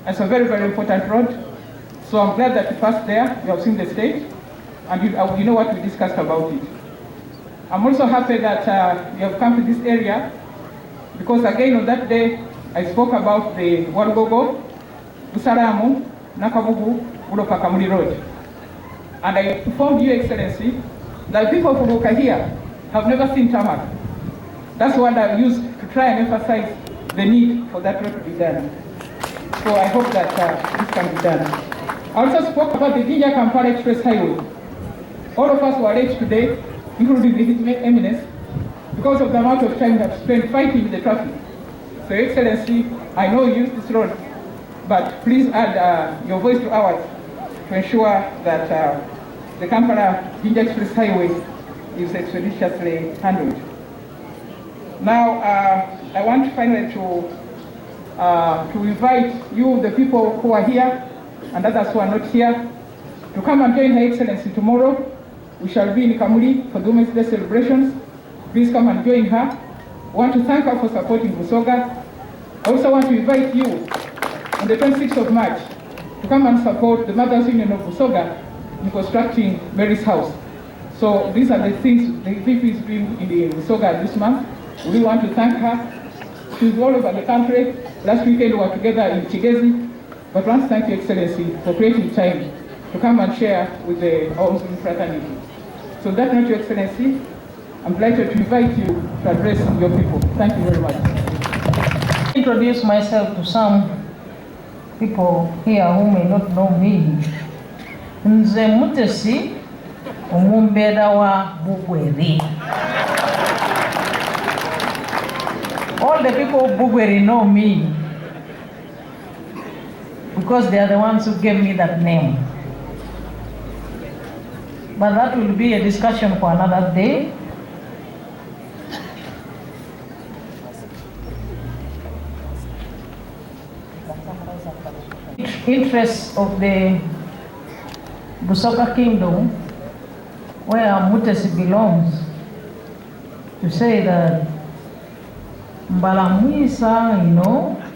It's a very, very important road. So I'm glad that you passed there. You have seen the state, and you know what we discussed about it. I'm also happy that you have come to this area, because again on that day, I spoke about the Wargogo, Busaramu, Nakabugu, Ulopakamuli Road. And I informed you, Excellency, that people from Okahia have never seen tarmac. That's what I used to try and emphasize the need for that road to be done. So I hope that this can be done. I also spoke about the Jinja Kampala Express Highway. All of us were late today, including His Eminence, because of the amount of time we have spent fighting with the traffic. So, Excellency, I know you use this road, but please add your voice to ours to ensure that the Kampala Jinja Express Highway is expeditiously handled. Now, I want finally to to invite you, the people who are here, and others who are not here, to come and join Her Excellency tomorrow. We shall be in Kamuli for the Women's Day celebrations. Please come and join her. I want to thank her for supporting Busoga. I also want to invite you on the 26th of March to come and support the Mothers Union of Busoga in constructing Mary's house. So these are the things the VP is doing in the Busoga this month. We want to thank her. She's all over the country. Last weekend we were together in Chigezi. But I want to thank Your Excellency for creating time to come and share with our Muslim fraternity. So that note, Your Excellency, I'm delighted to invite you to address your people. Thank you very much.
Introduce myself to some people here who may not know me. Nze Mutesi Omumbeda wa Bugweri. All the people of Bugweri know me because they are the ones who gave me that name. But that will be a discussion for another day. Interests of the Busoga Kingdom, where Mutesi belongs, to say that Mbalamwisa,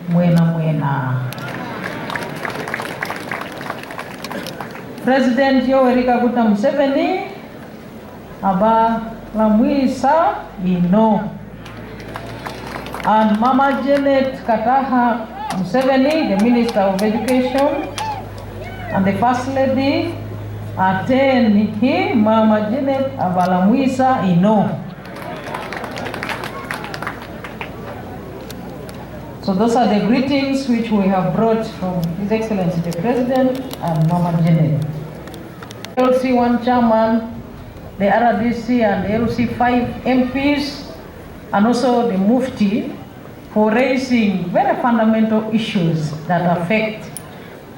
mwena. President Yoweri Kaguta Museveni, Mbalamwisa, and Mama Janet Kataha Museveni, the Minister of Education, and the First Lady, Mama Janet Mbalamwisa, So those are the greetings which we have brought from His Excellency the President and Mama Janet. LC1 Chairman, the RDC and the LC5 MPs, and also the Mufti, for raising very fundamental issues that affect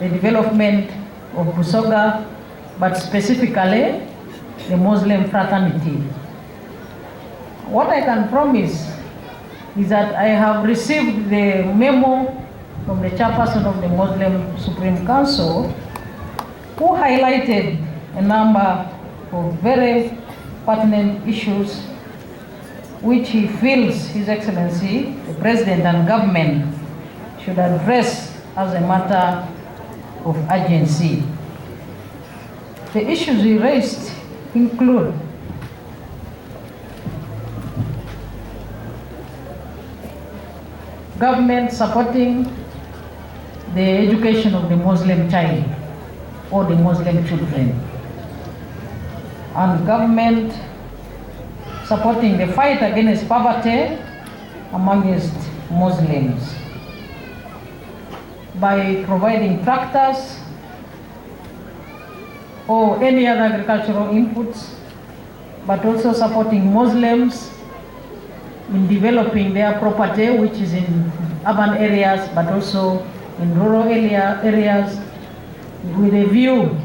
the development of Busoga, but specifically the Muslim fraternity. What I can promise is that I have received the memo from the chairperson of the Muslim Supreme Council, who highlighted a number of very pertinent issues which he feels His Excellency, the President and government, should address as a matter of urgency. The issues he raised include government supporting the education of the Muslim child or the Muslim children, and government supporting the fight against poverty amongst Muslims by providing tractors or any other agricultural inputs, but also supporting Muslims in developing their property, which is in urban areas, but also in rural areas, with a view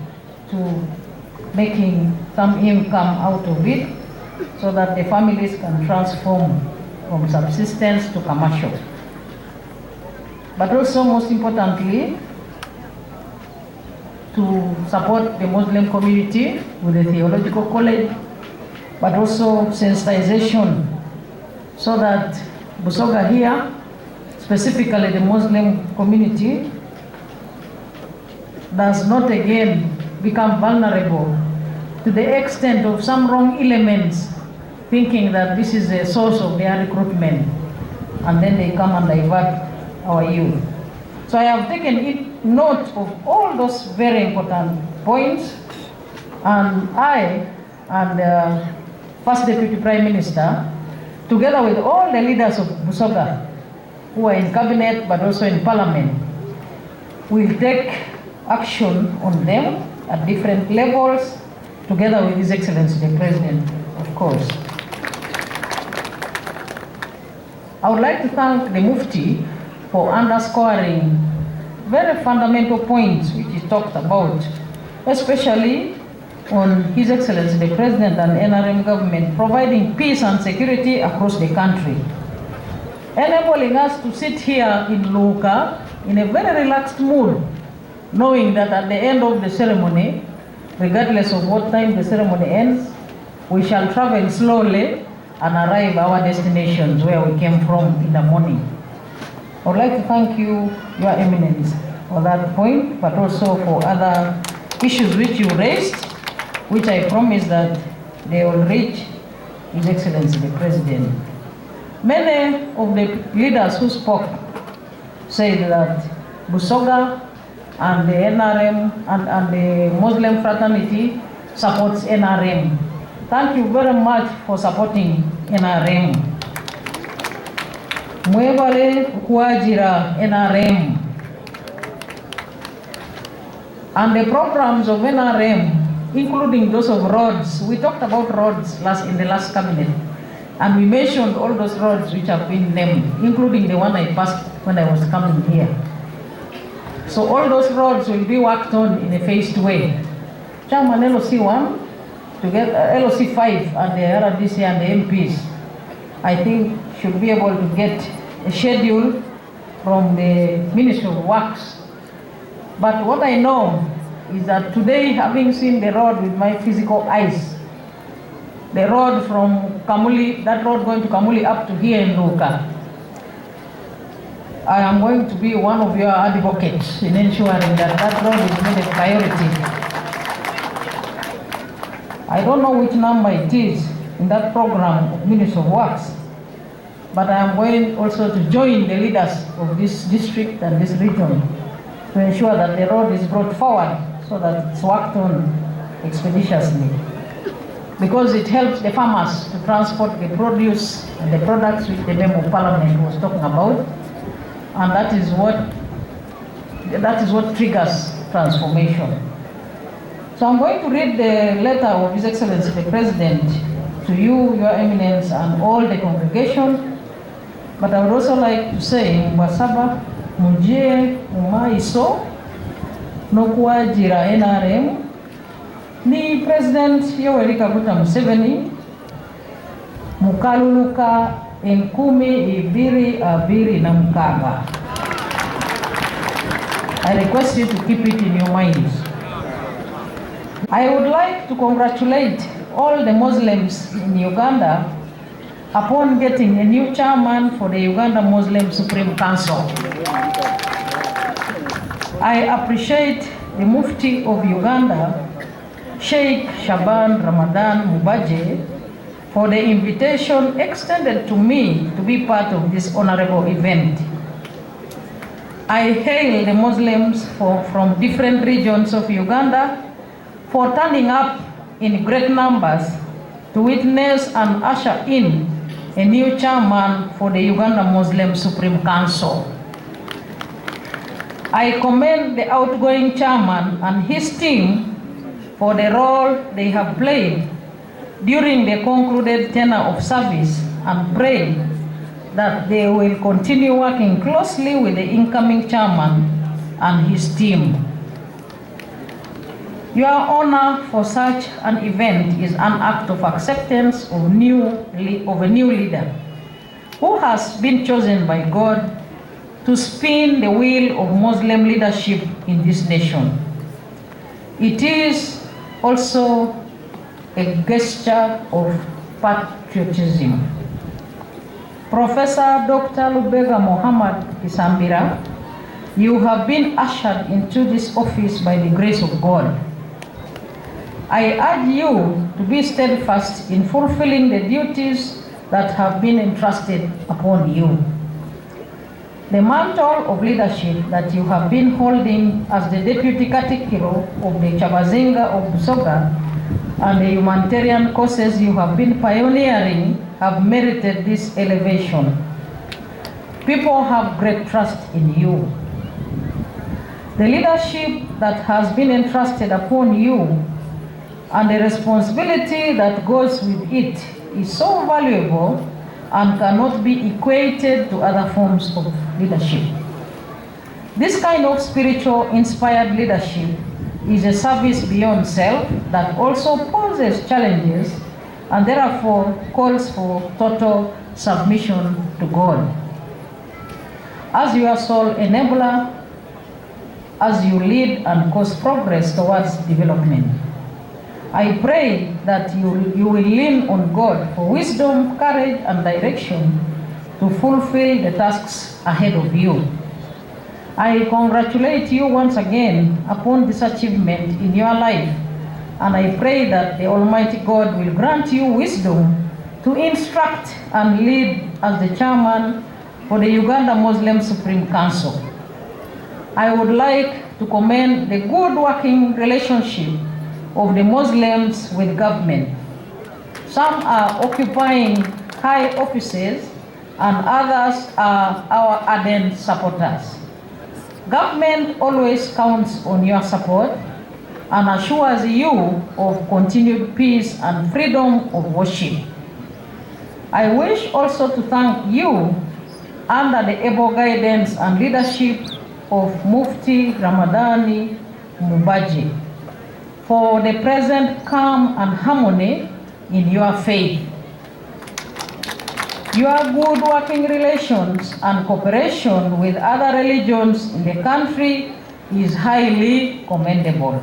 to making some income out of it, so that the families can transform from subsistence to commercial. But also, most importantly, to support the Muslim community with a theological college, but also sensitization, so that Busoga here, specifically the Muslim community, does not again become vulnerable to the extent of some wrong elements thinking that this is a source of their recruitment, and then they come and divert our youth. So I have taken note of all those very important points, and I and the First Deputy Prime Minister, together with all the leaders of Busoga who are in cabinet but also in parliament, will take action on them at different levels, together with His Excellency the President, of course. I would like to thank the Mufti for underscoring very fundamental points which he talked about, especially on His Excellency the President and NRM government providing peace and security across the country. enabling us to sit here in Luka in a very relaxed mood, knowing that at the end of the ceremony, regardless of what time the ceremony ends, we shall travel slowly and arrive at our destinations where we came from in the morning. I would like to thank you, Your Eminence, for that point, but also for other issues which you raised, which I promise that they will reach His Excellency the President. Many of the leaders who spoke said that Busoga and the NRM and the Muslim fraternity supports NRM. Thank you very much for supporting NRM. Mwebale kuajira NRM. And the programs of NRM, including those of roads, we talked about roads in the last cabinet, and we mentioned all those roads which have been named, including the one I passed when I was coming here. So all those roads will be worked on in a phased way. Chairman LOC1, together LOC5 and the RDC and the MPs, I think should be able to get a schedule from the Ministry of Works. But what I know is that today, having seen the road with my physical eyes, the road from Kamuli, that road going to Kamuli up to here in Luka, I am going to be one of your advocates in ensuring that that road is made a priority. I don't know which number it is in that program of Ministry of Works, but I am going also to join the leaders of this district and this region to ensure that the road is brought forward so that it's worked on expeditiously. Because it helps the farmers to transport the produce and the products which the Member of Parliament was talking about, and that is what triggers transformation. So I'm going to read the letter of His Excellency the President to you, Your Eminence, and all the congregation. But I would also like to say, Mwasaba, Mujie, Umaiso, Nokuajira NRM, ni President Yoweri Kaguta Museveni, Mukaluluka, Enkumi, Ibiri, Abiri, na Mukaga. I request you to keep it in your minds. I would like to congratulate all the Muslims in Uganda upon getting a new chairman for the Uganda Muslim Supreme Council. I appreciate the Mufti of Uganda, Sheikh Shaban Ramadan Mubaje, for the invitation extended to me to be part of this honorable event. I hail the Muslims from different regions of Uganda for turning up in great numbers to witness and usher in a new chairman for the Uganda Muslim Supreme Council. I commend the outgoing chairman and his team for the role they have played during the concluded tenure of service, and pray that they will continue working closely with the incoming chairman and his team. Your honor for such an event is an act of acceptance of a new leader who has been chosen by God to spin the wheel of Muslim leadership in this nation. It is also a gesture of patriotism. Professor Dr. Lubega Muhammadi Isambira, you have been ushered into this office by the grace of God. I urge you to be steadfast in fulfilling the duties that have been entrusted upon you. The mantle of leadership that you have been holding as the Deputy Katikiro of the Chabazinga of Busoga and the humanitarian causes you have been pioneering have merited this elevation. People have great trust in you. The leadership that has been entrusted upon you and the responsibility that goes with it is so valuable and cannot be equated to other forms of leadership. This kind of spiritual inspired leadership is a service beyond self that also poses challenges and therefore calls for total submission to God. as your sole enabler, as you lead and cause progress towards development. I pray that you will lean on God for wisdom, courage, and direction to fulfill the tasks ahead of you. I congratulate you once again upon this achievement in your life, and I pray that the Almighty God will grant you wisdom to instruct and lead as the chairman for the Uganda Muslim Supreme Council. I would like to commend the good working relationship of the Muslims with government. Some are occupying high offices and others are our ardent supporters. Government always counts on your support and assures you of continued peace and freedom of worship. I wish also to thank you under the able guidance and leadership of Mufti Ramadani Mubaji for the present calm and harmony in your faith. Your good working relations and cooperation with other religions in the country is highly commendable.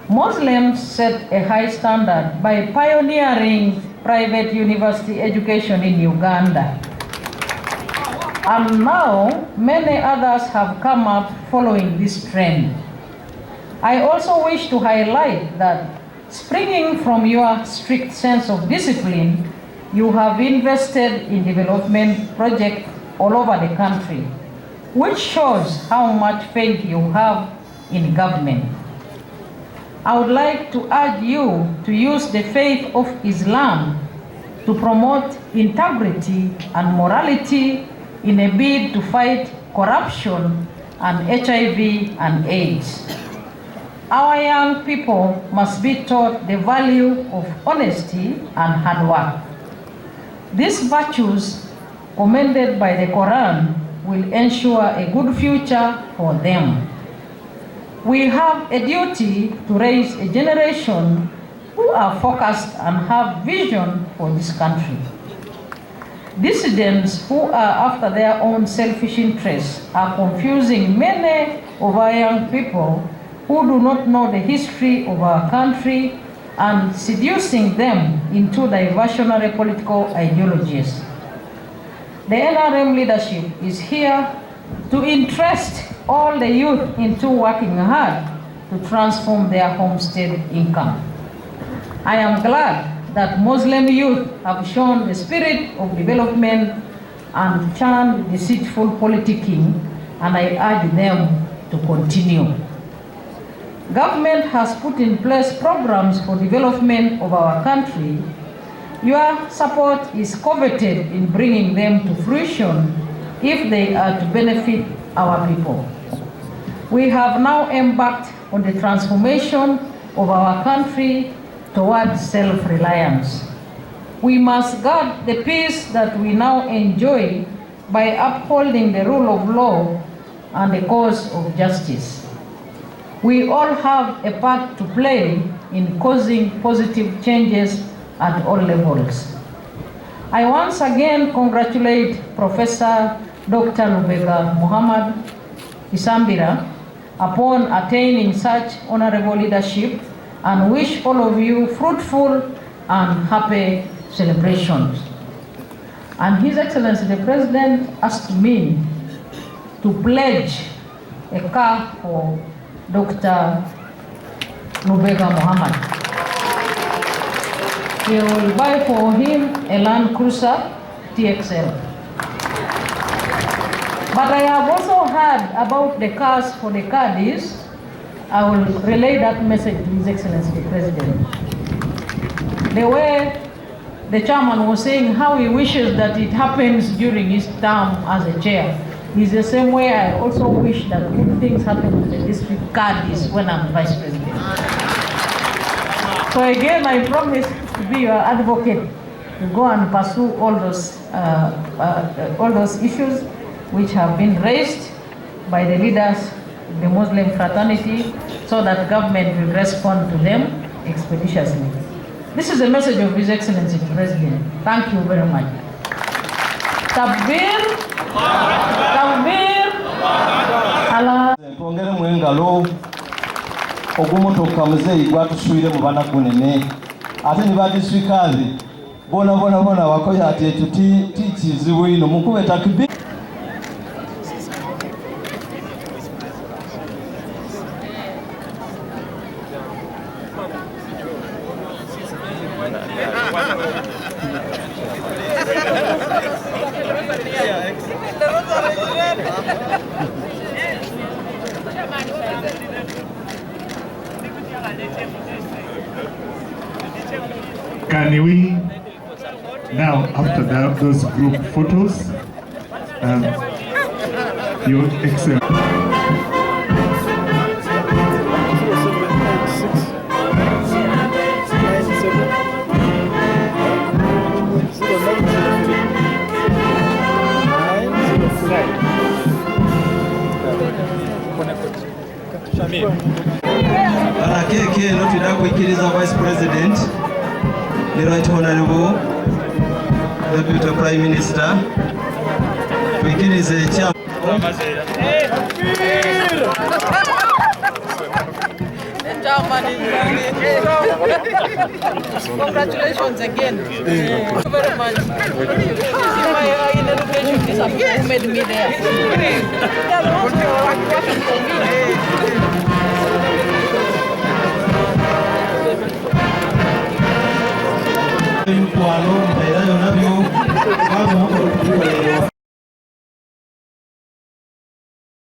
Muslims set a high standard by pioneering private university education in Uganda. And now many others have come up following this trend. I also wish to highlight that springing from your strict sense of discipline, you have invested in development projects all over the country, which shows how much faith you have in government. I would like to urge you to use the faith of Islam to promote integrity and morality in a bid to fight corruption and HIV and AIDS. Our young people must be taught the value of honesty and hard work. These virtues, commended by the Quran, will ensure a good future for them. We have a duty to raise a generation who are focused and have vision for this country. Dissidents who are after their own selfish interests are confusing many of our young people who do not know the history of our country and seducing them into diversionary political ideologies. The NRM leadership is here to interest all the youth into working hard to transform their homestead income. I am glad that Muslim youth have shown the spirit of development and shunned deceitful politicking, and I urge them to continue. Government has put in place programs for development of our country. Your support is coveted in bringing them to fruition if they are to benefit our people. We have now embarked on the transformation of our country towards self-reliance. We must guard the peace that we now enjoy by upholding the rule of law and the cause of justice. We all have a part to play in causing positive changes at all levels. I once again congratulate Professor Dr. LUBEGA Muhamadi Isambira upon attaining such honorable leadership and wish all of you fruitful and happy celebrations. And His Excellency the President asked me to pledge a car for Dr. LUBEGA Muhamadi. He will buy for him a Land Cruiser TXL. But I have also heard about the cars for the caddies. I will relay that message to His Excellency the President. The way the chairman was saying how he wishes that it happens during his term as a chair is the same way I also wish that good things happen to the district caddies when I'm Vice President. So again, I promise to be your advocate to go and pursue all those issues which have been raised by the leaders of the Muslim fraternity so that government will respond to them expeditiously. This is a message of His Excellency the President. Thank you very much. Takbir. Takbir. Allah.
Twongere mwengalo ogumotoka muzeyi gwatusuire mu bana kunene ate ni badiswikazi bona wakoya ati tuti tikizibu ino mukube takbir.
Can we now, after those group photos, Your Excellency.
Keke notida kuikiriza Vice President, the Right Honorable Deputy Prime Minister, kuikiriza chairman.
Congratulations again. Thank you very much. My inauguration this afternoon who made me there. They are also working for me.